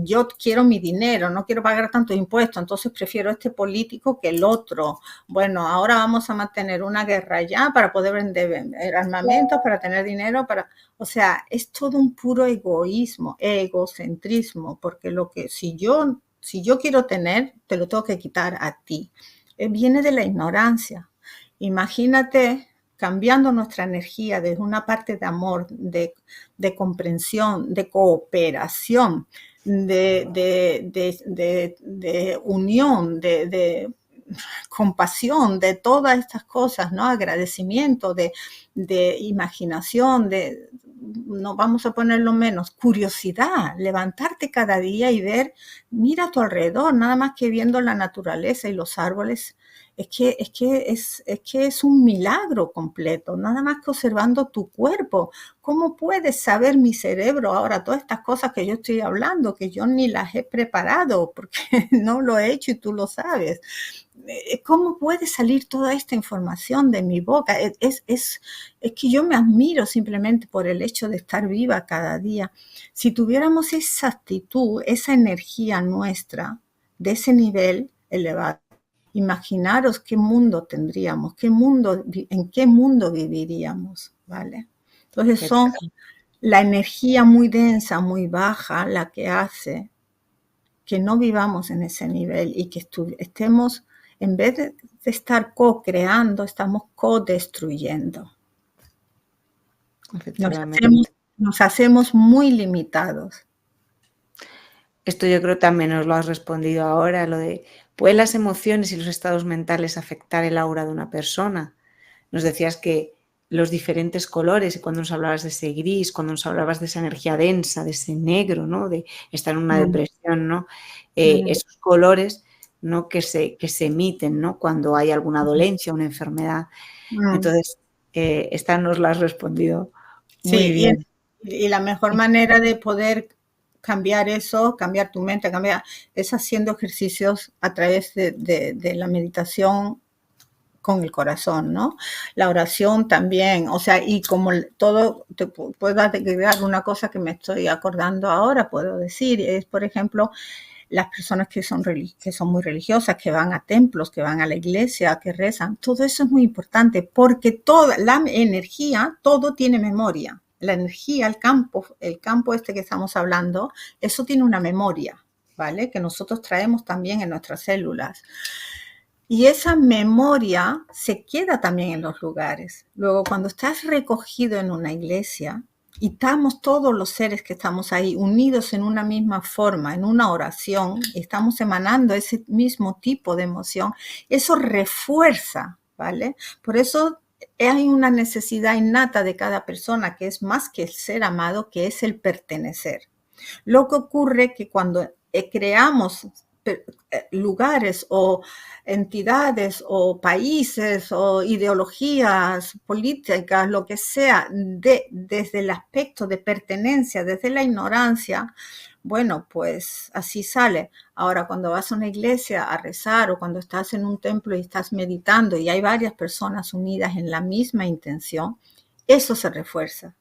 Yo quiero mi dinero, no quiero pagar tanto impuesto, entonces prefiero este político que el otro. Bueno, ahora vamos a mantener una guerra ya para poder vender armamentos, para tener dinero, o sea, es todo un puro egoísmo, egocentrismo, porque si yo quiero tener, te lo tengo que quitar a ti. Viene de la ignorancia. Imagínate cambiando nuestra energía desde una parte de amor, de comprensión, de cooperación, de unión, de compasión, de todas estas cosas, ¿no? Agradecimiento, de imaginación, no vamos a ponerlo menos, curiosidad, levantarte cada día y ver, mira a tu alrededor, nada más que viendo la naturaleza y los árboles. Es que es un milagro completo, nada más que observando tu cuerpo. ¿Cómo puedes saber mi cerebro ahora todas estas cosas que yo estoy hablando, que yo ni las he preparado porque no lo he hecho y tú lo sabes? ¿Cómo puede salir toda esta información de mi boca? Es que yo me admiro simplemente por el hecho de estar viva cada día. Si tuviéramos esa actitud, esa energía nuestra, de ese nivel elevado, imaginaros qué mundo tendríamos, en qué mundo viviríamos, ¿vale? Entonces son la energía muy densa, muy baja, la que hace que no vivamos en ese nivel y que estemos, en vez de estar co-creando, estamos co-destruyendo. Nos hacemos muy limitados. Esto yo creo también nos lo has respondido ahora, lo de ¿pueden las emociones y los estados mentales afectar el aura de una persona? Nos decías que los diferentes colores, y cuando nos hablabas de ese gris, cuando nos hablabas de esa energía densa, de ese negro, ¿no? De estar en una depresión, ¿no? Esos colores, ¿no? que se emiten, ¿no? Cuando hay alguna dolencia, una enfermedad. Entonces, esta nos la has respondido muy bien. Y la mejor manera de poder cambiar eso, cambiar tu mente, es haciendo ejercicios a través de la meditación con el corazón, ¿no? La oración también, o sea, y como todo, te puedo agregar una cosa que me estoy acordando ahora, puedo decir, es, por ejemplo, las personas que son muy religiosas, que van a templos, que van a la iglesia, que rezan, todo eso es muy importante porque toda la energía, todo tiene memoria. La energía, el campo este que estamos hablando, eso tiene una memoria, ¿vale? Que nosotros traemos también en nuestras células. Y esa memoria se queda también en los lugares. Luego, cuando estás recogido en una iglesia y estamos todos los seres que estamos ahí unidos en una misma forma, en una oración, y estamos emanando ese mismo tipo de emoción, eso refuerza, ¿vale? Por eso hay una necesidad innata de cada persona que es más que el ser amado, que es el pertenecer. Lo que ocurre que cuando creamos lugares o entidades o países o ideologías políticas, lo que sea, desde el aspecto de pertenencia, desde la ignorancia, bueno, pues así sale. Ahora, cuando vas a una iglesia a rezar o cuando estás en un templo y estás meditando y hay varias personas unidas en la misma intención, eso se refuerza.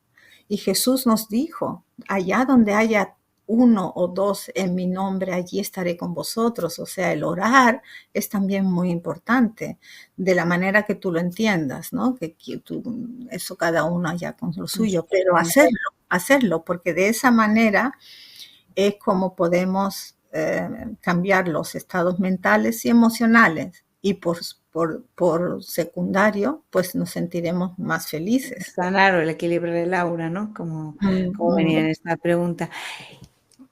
Y Jesús nos dijo, allá donde haya uno o dos en mi nombre, allí estaré con vosotros. O sea, el orar es también muy importante, de la manera que tú lo entiendas, ¿no? Que eso cada uno allá con lo suyo, pero hacerlo, porque de esa manera es como podemos cambiar los estados mentales y emocionales. Y por secundario, pues nos sentiremos más felices. Claro, el equilibrio del aura, ¿no? Como venía en esta pregunta.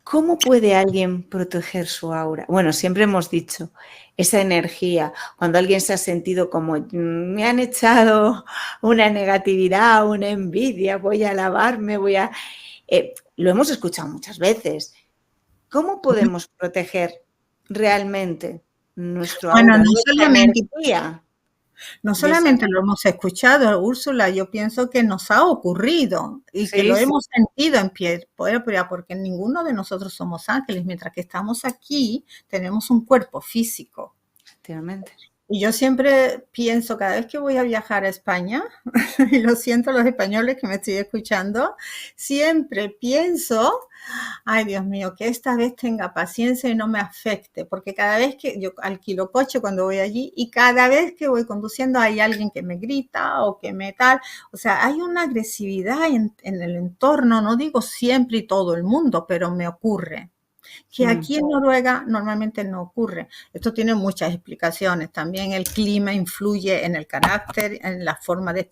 ¿Cómo puede alguien proteger su aura? Bueno, siempre hemos dicho, esa energía, cuando alguien se ha sentido como me han echado una negatividad, una envidia, voy a lavarme, lo hemos escuchado muchas veces. ¿Cómo podemos proteger realmente nuestro aura, nuestra energía? No de esa... solamente lo hemos escuchado, Úrsula, yo pienso que nos ha ocurrido y que Sí, lo sí, hemos sentido en pie, porque ninguno de nosotros somos ángeles. Mientras que estamos aquí, tenemos un cuerpo físico. efectivamente. Y yo siempre pienso, cada vez que voy a viajar a España, y lo siento los españoles que me estoy escuchando, siempre pienso, ay Dios mío, que esta vez tenga paciencia y no me afecte, porque cada vez que yo alquilo coche cuando voy allí y cada vez que voy conduciendo hay alguien que me grita o que me tal, o sea, hay una agresividad en el entorno, no digo siempre y todo el mundo, pero me ocurre que aquí en Noruega normalmente no ocurre. Esto tiene muchas explicaciones. También el clima influye en el carácter, en la forma de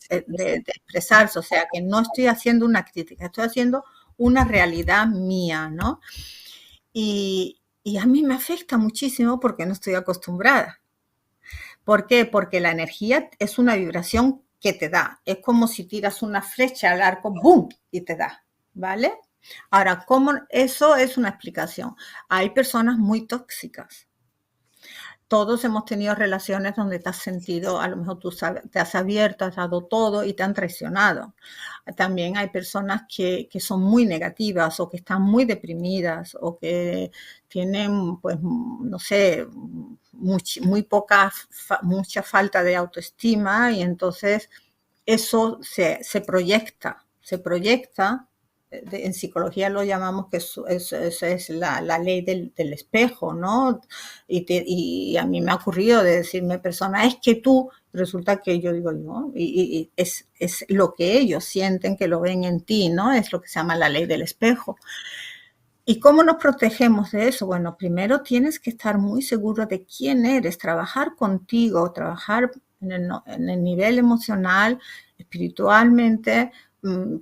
expresarse. O sea, que no estoy haciendo una crítica, estoy haciendo una realidad mía, ¿no? Y a mí me afecta muchísimo porque no estoy acostumbrada. ¿Por qué? Porque la energía es una vibración que te da. Es como si tiras una flecha al arco, ¡boom! Y te da, ¿vale? Ahora, ¿cómo? Eso es una explicación. Hay personas muy tóxicas. Todos hemos tenido relaciones donde te has sentido, a lo mejor tú te has abierto, has dado todo y te han traicionado. También hay personas que son muy negativas o que están muy deprimidas o que tienen, pues, no sé, mucha falta de autoestima y entonces eso se proyecta en psicología lo llamamos que es la ley del espejo, ¿no? Y a mí me ha ocurrido de decirme persona, es que tú, resulta que yo digo, no, y es lo que ellos sienten que lo ven en ti, ¿no? Es lo que se llama la ley del espejo. ¿Y cómo nos protegemos de eso? Bueno, primero tienes que estar muy seguro de quién eres, trabajar contigo, trabajar en el nivel emocional, espiritualmente,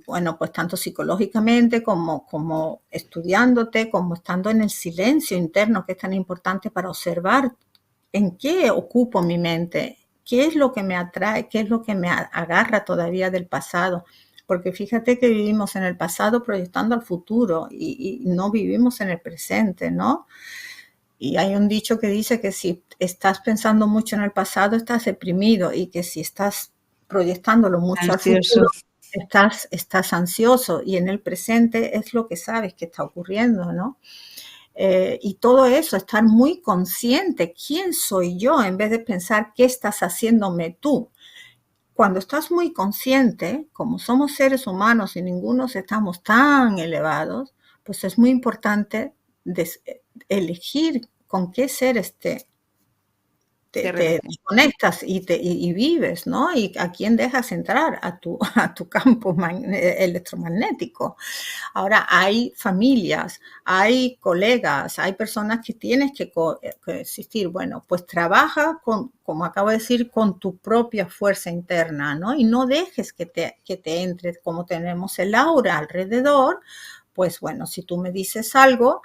bueno, pues tanto psicológicamente como estudiándote, como estando en el silencio interno, que es tan importante para observar en qué ocupo mi mente, qué es lo que me atrae, qué es lo que me agarra todavía del pasado. Porque fíjate que vivimos en el pasado proyectando al futuro y no vivimos en el presente, ¿no? Y hay un dicho que dice que si estás pensando mucho en el pasado, estás deprimido y que si estás proyectándolo mucho al Ansioso. futuro, estás ansioso y en el presente es lo que sabes que está ocurriendo, ¿no? Y todo eso, estar muy consciente, ¿quién soy yo? En vez de pensar, ¿qué estás haciéndome tú? Cuando estás muy consciente, como somos seres humanos y ninguno estamos tan elevados, pues es muy importante elegir con qué seres Te te relacionas. conectas y vives, ¿no? Y a quién dejas entrar a tu campo electromagnético. Ahora, hay familias, hay colegas, hay personas que tienes que coexistir. Bueno, pues trabaja con, como acabo de decir, con tu propia fuerza interna, ¿no? Y no dejes que te entre, como tenemos el aura alrededor, pues bueno, si tú me dices algo,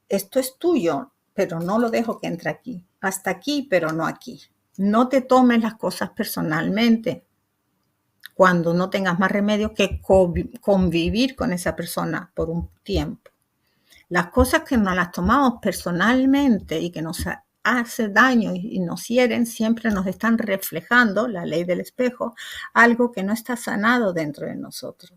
esto es tuyo, pero no lo dejo que entre aquí. Hasta aquí, pero no aquí. No te tomes las cosas personalmente cuando no tengas más remedio que convivir con esa persona por un tiempo. Las cosas que nos las tomamos personalmente y que nos hace daño y nos hieren, siempre nos están reflejando, la ley del espejo, algo que no está sanado dentro de nosotros.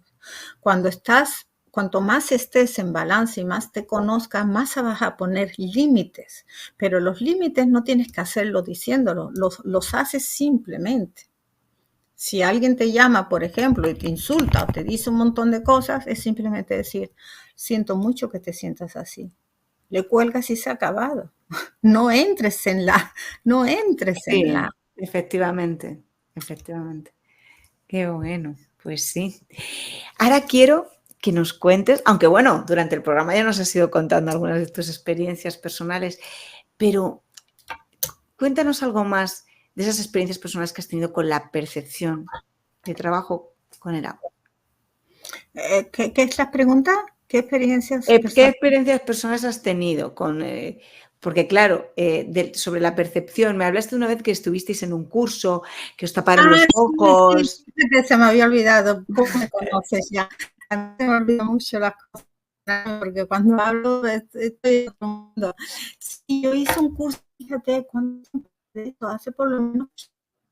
Cuanto más estés en balance y más te conozcas, más vas a poner límites. Pero los límites no tienes que hacerlo diciéndolo, los haces simplemente. Si alguien te llama, por ejemplo, y te insulta o te dice un montón de cosas, es simplemente decir, siento mucho que te sientas así. Le cuelgas y se ha acabado. No entres en la, no entres en Sí, la. efectivamente, efectivamente. Qué bueno, pues sí. Ahora quiero que nos cuentes, aunque bueno, durante el programa ya nos has ido contando algunas de tus experiencias personales, pero cuéntanos algo más de esas experiencias personales que has tenido con la percepción de trabajo con el agua. ¿Qué es la pregunta? ¿Qué experiencias ¿Qué personales? experiencias personales has tenido con, porque claro, sobre la percepción, me hablaste una vez que estuvisteis en un curso, que os taparon los Sí, sí, ojos. fíjate, se me había olvidado. ¿Cómo me conoces ya? A mí se me olvidan mucho las cosas, porque cuando hablo estoy en otro mundo. Sí, yo hice un curso, fíjate, hace por lo menos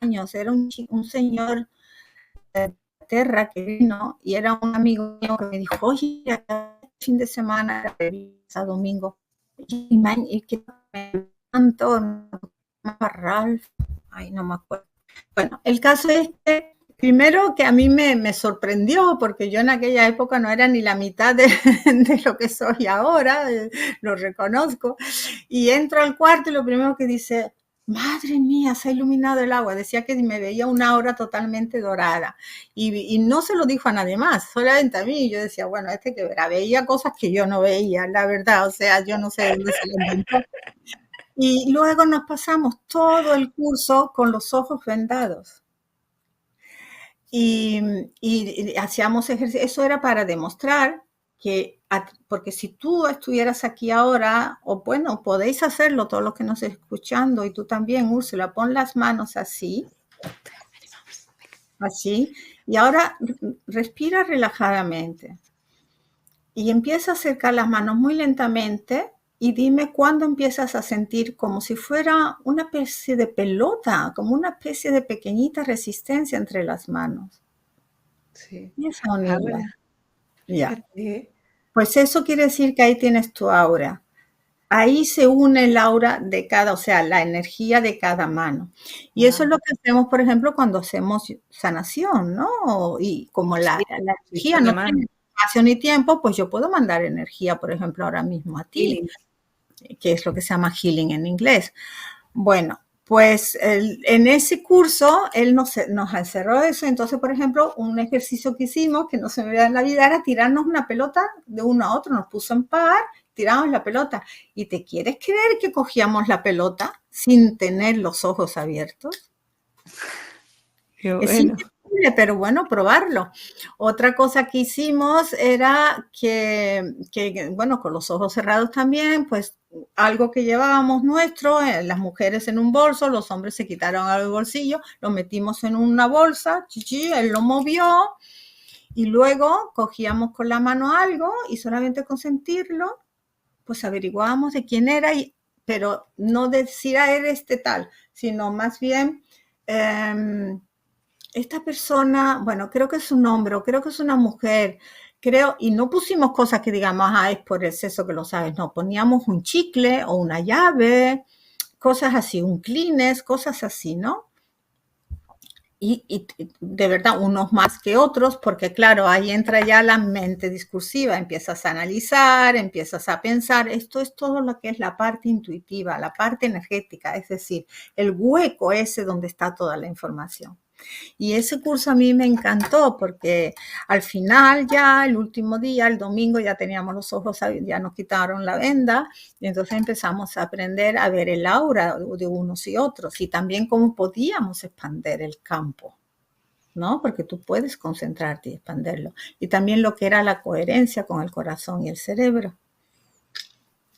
años, era un señor de Inglaterra que vino y era un amigo mío que me dijo, oye, cada fin de semana, a domingo, y que me tanto, Ralph, ay, no me acuerdo. Bueno, el caso es que primero que a mí me sorprendió, porque yo en aquella época no era ni la mitad de, de lo que soy ahora, lo reconozco, y entro al cuarto y lo primero que dice, madre mía, se ha iluminado el agua. Decía que me veía una aura totalmente dorada. Y no se lo dijo a nadie más, solamente a mí. Y yo decía, bueno, este que verá, veía cosas que yo no veía, la verdad. O sea, yo no sé dónde se lo inventó. Y luego nos pasamos todo el curso con los ojos vendados. Y hacíamos ejercicio. Eso era para demostrar que, porque si tú estuvieras aquí ahora, o bueno, podéis hacerlo todos los que nos estén escuchando, y tú también, Úrsula, pon las manos así, así, y ahora respira relajadamente. Y empieza a acercar las manos muy lentamente y dime cuándo empiezas a sentir como si fuera una especie de pelota, como una especie de pequeñita resistencia entre las manos. Sí. Y esa unidad. Ahora, Ya. fíjate. Pues eso quiere decir que ahí tienes tu aura. Ahí se une el aura de cada, o sea, la energía de cada mano. Y eso es lo que hacemos, por ejemplo, cuando hacemos sanación, ¿no? Y como Sí, la energía posición de no mano. tiene espacio ni tiempo, pues yo puedo mandar energía, por ejemplo, ahora mismo a ti, Healing. que es lo que se llama healing en inglés. Bueno, pues en ese curso él nos encerró eso. Entonces, por ejemplo, un ejercicio que hicimos, que no se me olvida en la vida, era tirarnos una pelota de uno a otro. Nos puso en par, tiramos la pelota. ¿Y te quieres creer que cogíamos la pelota sin tener los ojos abiertos? Qué Es bueno. increíble, pero bueno, probarlo. Otra cosa que hicimos era que, bueno, con los ojos cerrados también, pues algo que llevábamos nuestro, las mujeres en un bolso, los hombres se quitaron al bolsillo, lo metimos en una bolsa, chichi, él lo movió y luego cogíamos con la mano algo y solamente con sentirlo, pues averiguábamos de quién era, pero no decir, eres este tal, sino más bien... esta persona, bueno, creo que es un hombre o creo que es una mujer, creo, y no pusimos cosas que digamos, es por el sexo que lo sabes, no, poníamos un chicle o una llave, cosas así, un Kleenex, cosas así, ¿no? Y de verdad, unos más que otros, porque claro, ahí entra ya la mente discursiva, empiezas a analizar, empiezas a pensar, esto es todo lo que es la parte intuitiva, la parte energética, es decir, el hueco ese donde está toda la información. Y ese curso a mí me encantó porque al final ya el último día, el domingo, ya teníamos los ojos, ya nos quitaron la venda y entonces empezamos a aprender a ver el aura de unos y otros y también cómo podíamos expandir el campo, ¿no? Porque tú puedes concentrarte y expandirlo. Y también lo que era la coherencia con el corazón y el cerebro,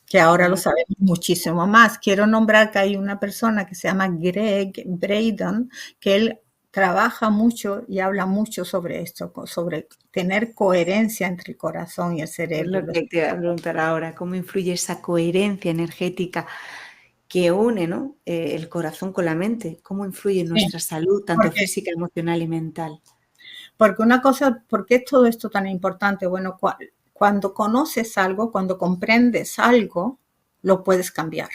que ahora lo sabemos muchísimo más. Quiero nombrar que hay una persona que se llama Greg Braden, que él trabaja mucho y habla mucho sobre esto, sobre tener coherencia entre el corazón y el Es cerebro. lo que te voy a preguntar ahora, ¿cómo influye esa coherencia energética que une, ¿no? El corazón con la mente? ¿Cómo influye en Sí, nuestra salud, tanto porque, física, emocional y mental? porque una cosa, ¿por qué es todo esto tan importante? Bueno, cuando conoces algo, cuando comprendes algo, lo puedes cambiar.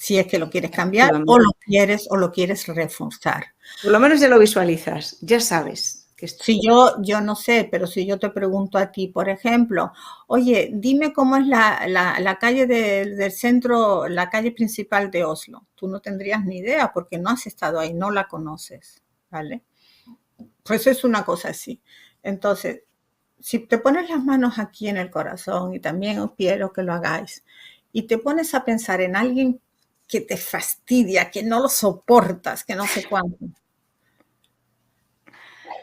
Si es que lo quieres cambiar o lo quieres reforzar. Por lo menos ya lo visualizas, ya sabes que está. Si yo no sé, pero si yo te pregunto a ti, por ejemplo, oye, dime cómo es la calle del centro, la calle principal de Oslo. Tú no tendrías ni idea porque no has estado ahí, no la conoces, ¿vale? Pues es una cosa así. Entonces, si te pones las manos aquí en el corazón, y también os quiero que lo hagáis, y te pones a pensar en alguien que te fastidia, que no lo soportas, que no sé cuánto,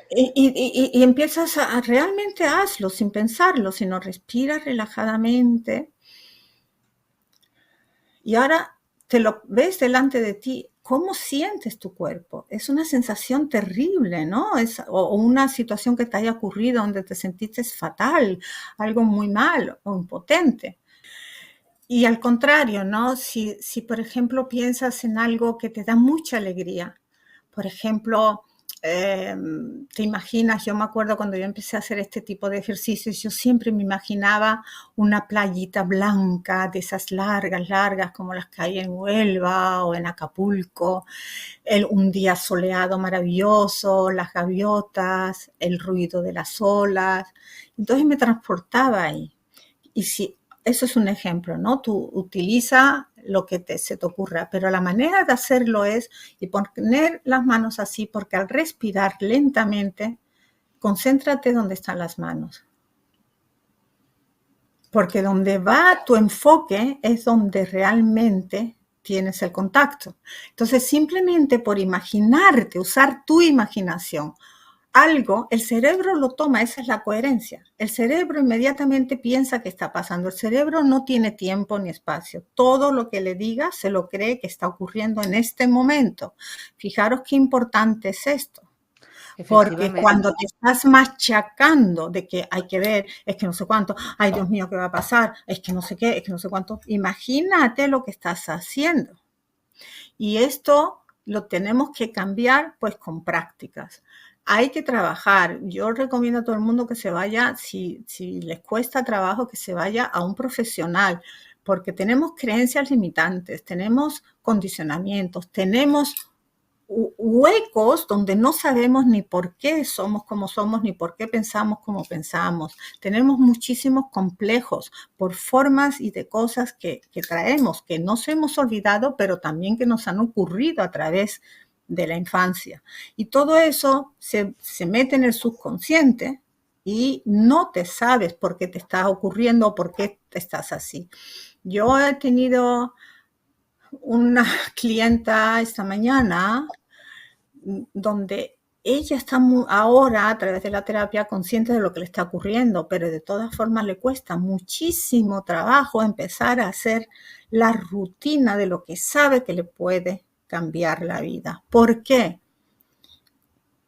y empiezas realmente hazlo sin pensarlo, sino respira relajadamente y ahora te lo ves delante de ti. ¿Cómo sientes tu cuerpo? Es una sensación terrible, ¿no? O una situación que te haya ocurrido donde te sentiste fatal, algo muy mal o impotente. Y al contrario, ¿no? Si por ejemplo piensas en algo que te da mucha alegría, Por ejemplo, te imaginas, yo me acuerdo cuando yo empecé a hacer este tipo de ejercicios, yo siempre me imaginaba una playita blanca, de esas largas, largas, como las que hay en Huelva o en Acapulco, un día soleado maravilloso, las gaviotas, el ruido de las olas. Entonces me transportaba ahí. Y si eso es un ejemplo, ¿no? Tú utiliza lo que se te ocurra, pero la manera de hacerlo es y poner las manos así, porque al respirar lentamente, concéntrate donde están las manos. Porque donde va tu enfoque es donde realmente tienes el contacto. Entonces, simplemente por imaginarte, usar tu imaginación, algo, el cerebro lo toma, esa es la coherencia. El cerebro inmediatamente piensa que está pasando. El cerebro no tiene tiempo ni espacio. Todo lo que le diga se lo cree que está ocurriendo en este momento. Fijaros qué importante es esto. Porque cuando te estás machacando de que hay que ver, es que no sé cuánto, ay Dios mío, ¿qué va a pasar? Es que no sé qué, es que no sé cuánto. Imagínate lo que estás haciendo. Y esto lo tenemos que cambiar pues con prácticas. Hay que trabajar. Yo recomiendo a todo el mundo que se vaya, si les cuesta trabajo, que se vaya a un profesional, porque tenemos creencias limitantes, tenemos condicionamientos, tenemos huecos donde no sabemos ni por qué somos como somos, ni por qué pensamos como pensamos. Tenemos muchísimos complejos por formas y de cosas que traemos, que nos hemos olvidado, pero también que nos han ocurrido a través de la infancia. Y todo eso se mete en el subconsciente y no te sabes por qué te está ocurriendo o por qué estás así. Yo he tenido una clienta esta mañana donde ella está ahora a través de la terapia consciente de lo que le está ocurriendo, pero de todas formas le cuesta muchísimo trabajo empezar a hacer la rutina de lo que sabe que le puede cambiar la vida. ¿Por qué?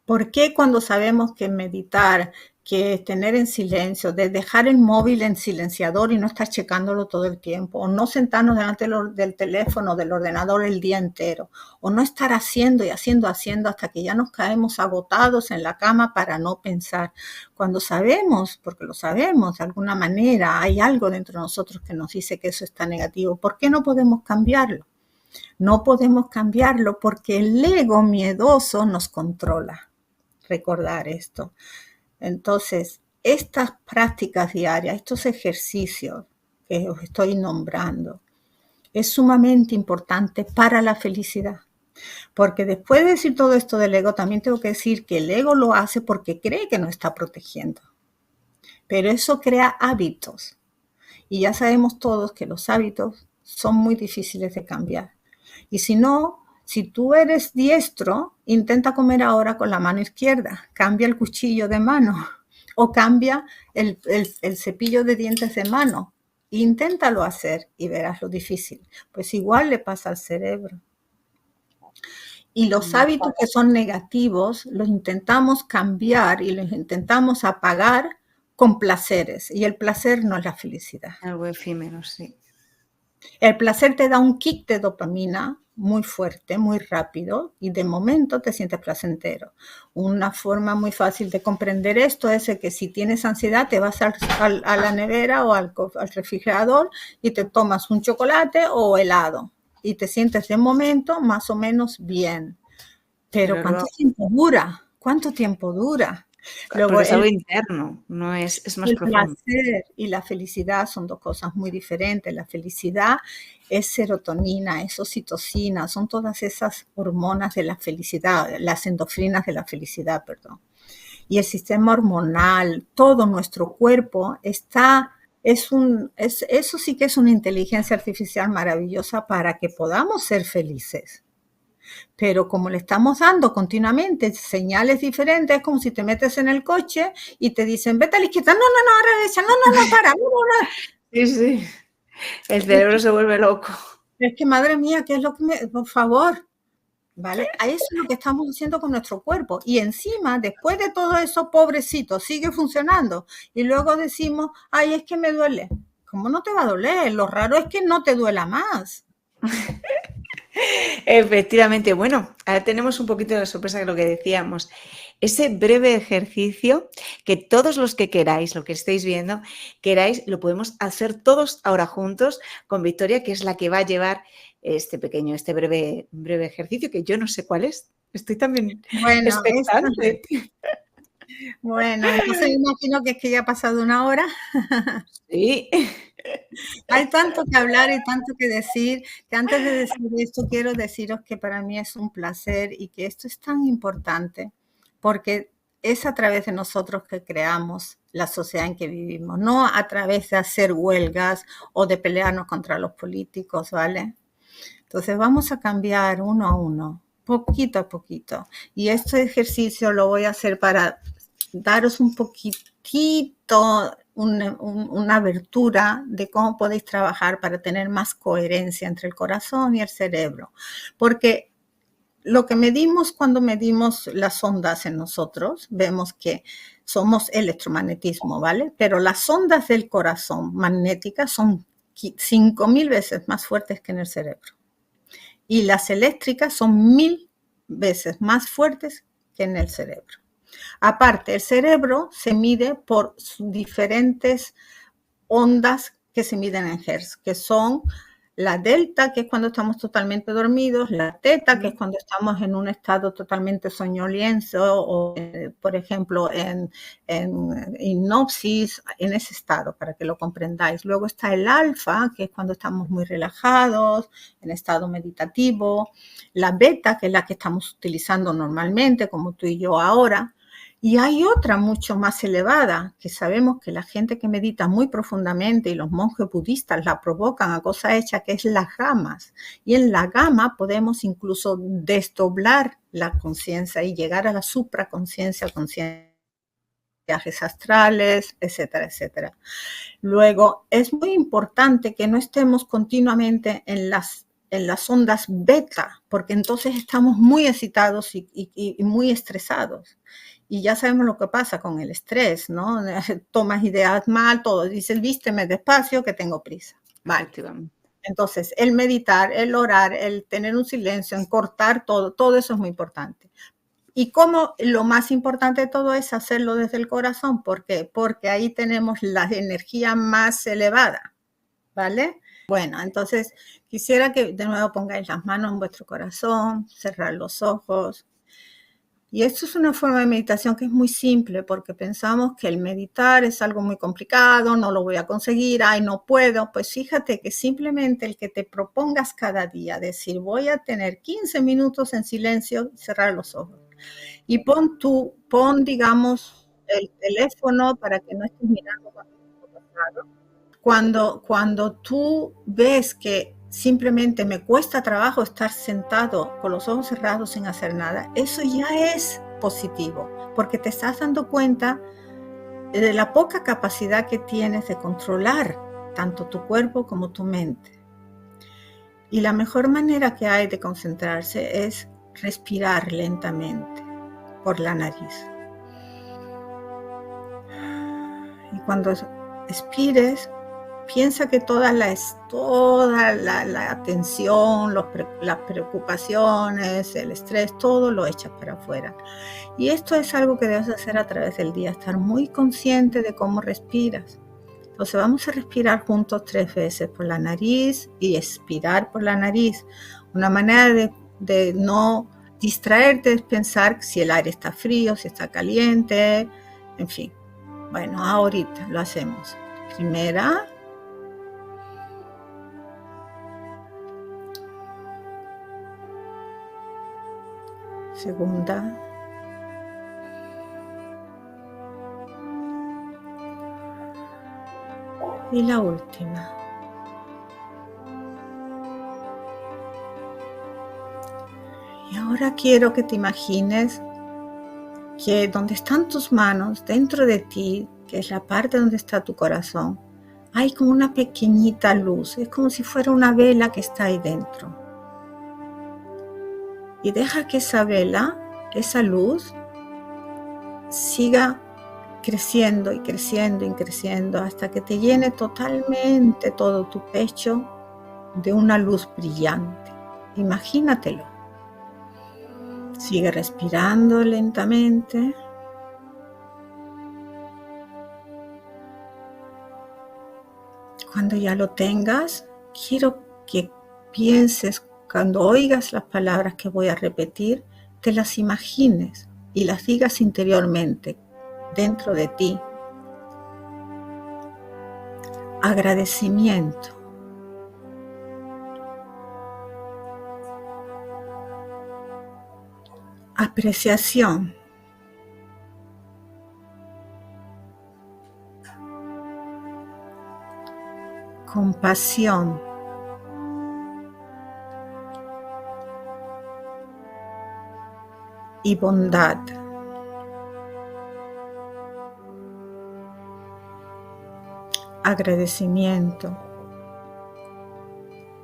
¿Por qué cuando sabemos que meditar, que tener en silencio, de dejar el móvil en silenciador y no estar checándolo todo el tiempo, o no sentarnos delante del teléfono, del ordenador el día entero, o no estar haciendo y haciendo hasta que ya nos caemos agotados en la cama para no pensar? Cuando sabemos, porque lo sabemos de alguna manera, hay algo dentro de nosotros que nos dice que eso está negativo, ¿por qué no podemos cambiarlo? No podemos cambiarlo porque el ego miedoso nos controla. Recordar esto. Entonces, estas prácticas diarias, estos ejercicios que os estoy nombrando, es sumamente importante para la felicidad. Porque después de decir todo esto del ego, también tengo que decir que el ego lo hace porque cree que nos está protegiendo. Pero eso crea hábitos. Y ya sabemos todos que los hábitos son muy difíciles de cambiar. Y si no, si tú eres diestro, intenta comer ahora con la mano izquierda, cambia el cuchillo de mano o cambia el cepillo de dientes de mano. Inténtalo hacer y verás lo difícil. Pues igual le pasa al cerebro. Y los hábitos que son negativos los intentamos cambiar y los intentamos apagar con placeres. Y el placer no es la felicidad. Algo efímero, sí. El placer te da un kick de dopamina muy fuerte, muy rápido, y de momento te sientes placentero. Una forma muy fácil de comprender esto es que si tienes ansiedad te vas a la nevera o al refrigerador y te tomas un chocolate o helado y te sientes de momento más o menos bien. Pero ¿cuánto tiempo dura? ¿Cuánto tiempo dura? Luego, es algo interno, no es más profundo. El placer y la felicidad son dos cosas muy diferentes. La felicidad es serotonina, es oxitocina, son todas esas hormonas de la felicidad, las endorfinas de la felicidad, perdón. Y el sistema hormonal, todo nuestro cuerpo está, eso sí que es una inteligencia artificial maravillosa para que podamos ser felices. Pero como le estamos dando continuamente señales diferentes, es como si te metes en el coche y te dicen, vete a la izquierda, no, a la derecha, no, para, no. Sí. El cerebro se vuelve loco. Es que, madre mía, ¿qué es lo que por favor? ¿Vale? A eso es lo que estamos haciendo con nuestro cuerpo. Y encima, después de todo eso, pobrecito, sigue funcionando. Y luego decimos, ay, es que me duele. ¿Cómo no te va a doler? Lo raro es que no te duela más. Efectivamente, bueno, ahora tenemos un poquito de sorpresa de lo que decíamos. Ese breve ejercicio que todos los que queráis, lo que estéis viendo, queráis, lo podemos hacer todos ahora juntos con Victoria, que es la que va a llevar este breve ejercicio, que yo no sé cuál es. Estoy también Bueno, expectante. bueno, entonces imagino que es que ya ha pasado 1 hora. Sí. Hay tanto que hablar y tanto que decir, que antes de decir esto quiero deciros que para mí es un placer y que esto es tan importante porque es a través de nosotros que creamos la sociedad en que vivimos, no a través de hacer huelgas o de pelearnos contra los políticos, ¿vale? Entonces vamos a cambiar uno a uno, poquito a poquito. Y este ejercicio lo voy a hacer para daros un poquitito, una abertura de cómo podéis trabajar para tener más coherencia entre el corazón y el cerebro. Porque lo que medimos cuando medimos las ondas en nosotros, vemos que somos electromagnetismo, ¿vale? Pero las ondas del corazón magnéticas son 5.000 veces más fuertes que en el cerebro. Y las eléctricas son 1.000 veces más fuertes que en el cerebro. Aparte, el cerebro se mide por diferentes ondas que se miden en Hertz, que son la delta, que es cuando estamos totalmente dormidos, la teta, que es cuando estamos en un estado totalmente soñoliento o, por ejemplo, en hipnosis, en ese estado, para que lo comprendáis. Luego está el alfa, que es cuando estamos muy relajados, en estado meditativo, la beta, que es la que estamos utilizando normalmente, como tú y yo ahora. Y hay otra mucho más elevada, que sabemos que la gente que medita muy profundamente y los monjes budistas la provocan a cosa hecha, que es las gamas. Y en la gama podemos incluso desdoblar la conciencia y llegar a la supraconciencia, viajes astrales, etcétera, etcétera. Luego, es muy importante que no estemos continuamente en las ondas beta, porque entonces estamos muy excitados y muy estresados. Y ya sabemos lo que pasa con el estrés, ¿no? Tomas ideas mal, todo. Dices, vísteme despacio, que tengo prisa. Vale. Efectivamente. Entonces, el meditar, el orar, el tener un silencio, el cortar todo eso es muy importante. Y como lo más importante de todo es hacerlo desde el corazón. ¿Por qué? Porque ahí tenemos la energía más elevada, ¿vale? Bueno, entonces quisiera que de nuevo pongáis las manos en vuestro corazón, cerrar los ojos. Y esto es una forma de meditación que es muy simple porque pensamos que el meditar es algo muy complicado, no lo voy a conseguir, ay, no puedo. Pues fíjate que simplemente el que te propongas cada día, decir, voy a tener 15 minutos en silencio, cerrar los ojos. Y pon, digamos, el teléfono para que no estés mirando cuando tú ves que simplemente me cuesta trabajo estar sentado con los ojos cerrados sin hacer nada, eso ya es positivo, porque te estás dando cuenta de la poca capacidad que tienes de controlar tanto tu cuerpo como tu mente. Y la mejor manera que hay de concentrarse es respirar lentamente por la nariz. Y cuando expires, piensa que toda la atención, las preocupaciones, el estrés, todo lo echas para afuera. Y esto es algo que debes hacer a través del día, estar muy consciente de cómo respiras. Entonces vamos a respirar juntos 3 veces por la nariz y expirar por la nariz. Una manera de no distraerte es pensar si el aire está frío, si está caliente, en fin. Bueno, ahorita lo hacemos. Primera. Segunda. Y la última. Y ahora quiero que te imagines que donde están tus manos, dentro de ti, que es la parte donde está tu corazón, hay como una pequeñita luz. Es como si fuera una vela que está ahí dentro. Y deja que esa vela, esa luz, siga creciendo y creciendo y creciendo hasta que te llene totalmente todo tu pecho de una luz brillante. Imagínatelo. Sigue respirando lentamente. Cuando ya lo tengas, quiero que pienses, cuando oigas las palabras que voy a repetir, te las imagines y las digas interiormente, dentro de ti. Agradecimiento. Apreciación. Compasión. Y bondad. Agradecimiento.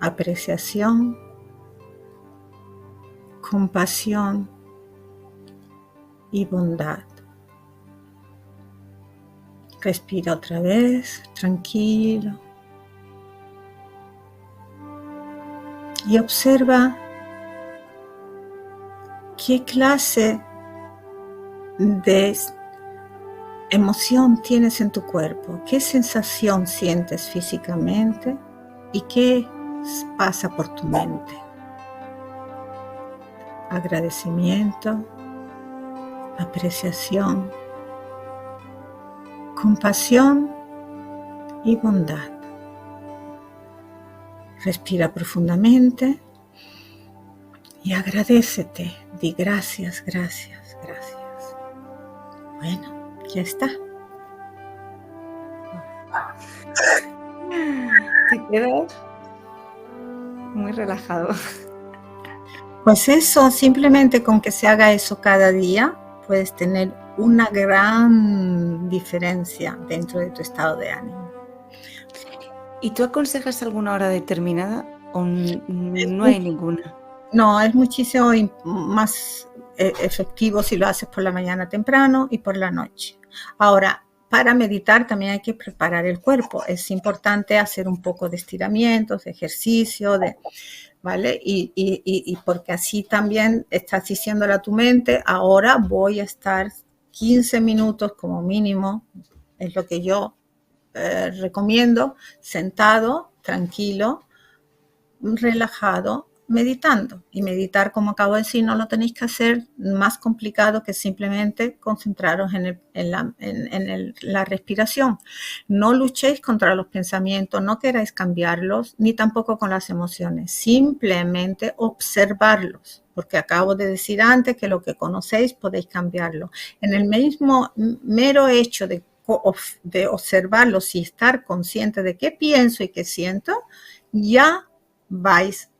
Apreciación. Compasión y bondad. Respira otra vez, tranquilo. Y observa qué clase de emoción tienes en tu cuerpo, qué sensación sientes físicamente y qué pasa por tu mente. Agradecimiento, apreciación, compasión y bondad. Respira profundamente y agradécete. Di gracias, gracias, gracias. Bueno, ya está. Te quedas muy relajado. Pues eso, simplemente con que se haga eso cada día, puedes tener una gran diferencia dentro de tu estado de ánimo. ¿Y tú aconsejas alguna hora determinada o no hay ninguna? No, es muchísimo más efectivo si lo haces por la mañana temprano y por la noche. Ahora, para meditar también hay que preparar el cuerpo. Es importante hacer un poco de estiramientos, de ejercicio, ¿vale? Y porque así también estás diciéndole a tu mente, ahora voy a estar 15 minutos como mínimo, es lo que yo recomiendo, sentado, tranquilo, relajado, meditando. Y meditar, como acabo de decir, no lo tenéis que hacer más complicado que simplemente concentraros en la respiración. No luchéis contra los pensamientos, no queráis cambiarlos, ni tampoco con las emociones. Simplemente observarlos, porque acabo de decir antes que lo que conocéis podéis cambiarlo. En el mismo mero hecho de observarlos y estar consciente de qué pienso y qué siento, ya vais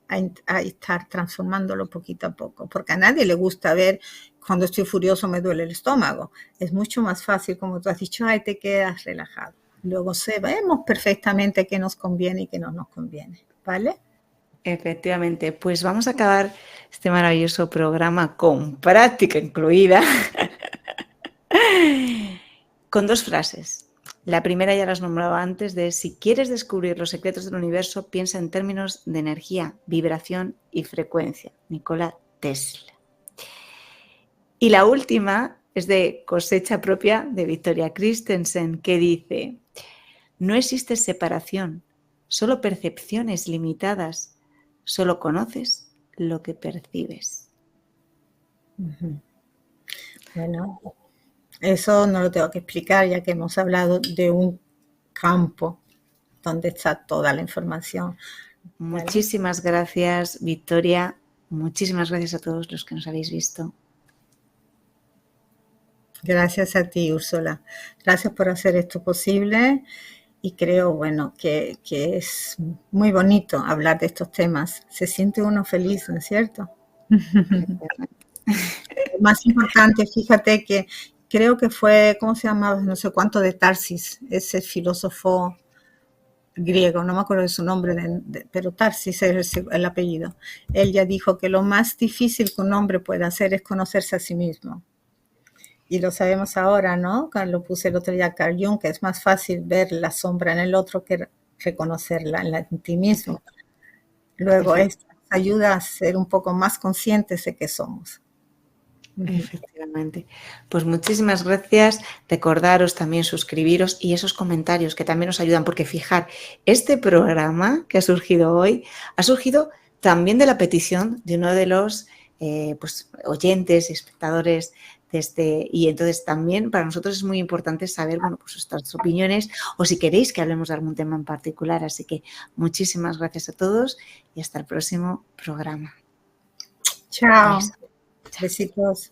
a estar transformándolo poquito a poco, porque a nadie le gusta ver cuando estoy furioso me duele el estómago. Es mucho más fácil, como tú has dicho, ay, te quedas relajado. Luego sabemos perfectamente qué nos conviene y qué no nos conviene, ¿vale? Efectivamente, pues vamos a acabar este maravilloso programa con práctica incluida con dos frases. La primera ya la has nombrado antes, de si quieres descubrir los secretos del universo, piensa en términos de energía, vibración y frecuencia. Nikola Tesla. Y la última es de Cosecha propia de Victoria Christensen, que dice: no existe separación, solo percepciones limitadas, solo conoces lo que percibes. Bueno, eso no lo tengo que explicar, ya que hemos hablado de un campo donde está toda la información. Muchísimas gracias, Victoria. Muchísimas gracias a todos los que nos habéis visto. Gracias a ti, Úrsula. Gracias por hacer esto posible. Y creo, bueno, que es muy bonito hablar de estos temas. Se siente uno feliz, ¿no es cierto? Lo más importante, fíjate que creo que fue, ¿cómo se llamaba? No sé cuánto, de Tarsis, ese filósofo griego, no me acuerdo de su nombre, pero Tarsis es el apellido. Él ya dijo que lo más difícil que un hombre puede hacer es conocerse a sí mismo. Y lo sabemos ahora, ¿no? Lo puse el otro día a Carl Jung, que es más fácil ver la sombra en el otro que reconocerla en ti mismo. Luego, esta ayuda a ser un poco más conscientes de qué somos. Efectivamente. Pues muchísimas gracias. Recordaros también suscribiros y esos comentarios que también nos ayudan, porque fijar, este programa que ha surgido hoy ha surgido también de la petición de uno de los pues, oyentes y espectadores de este, y entonces también para nosotros es muy importante saber, bueno, pues vuestras opiniones o si queréis que hablemos de algún tema en particular. Así que muchísimas gracias a todos y hasta el próximo programa. Chao. Besos. Chao. Besitos.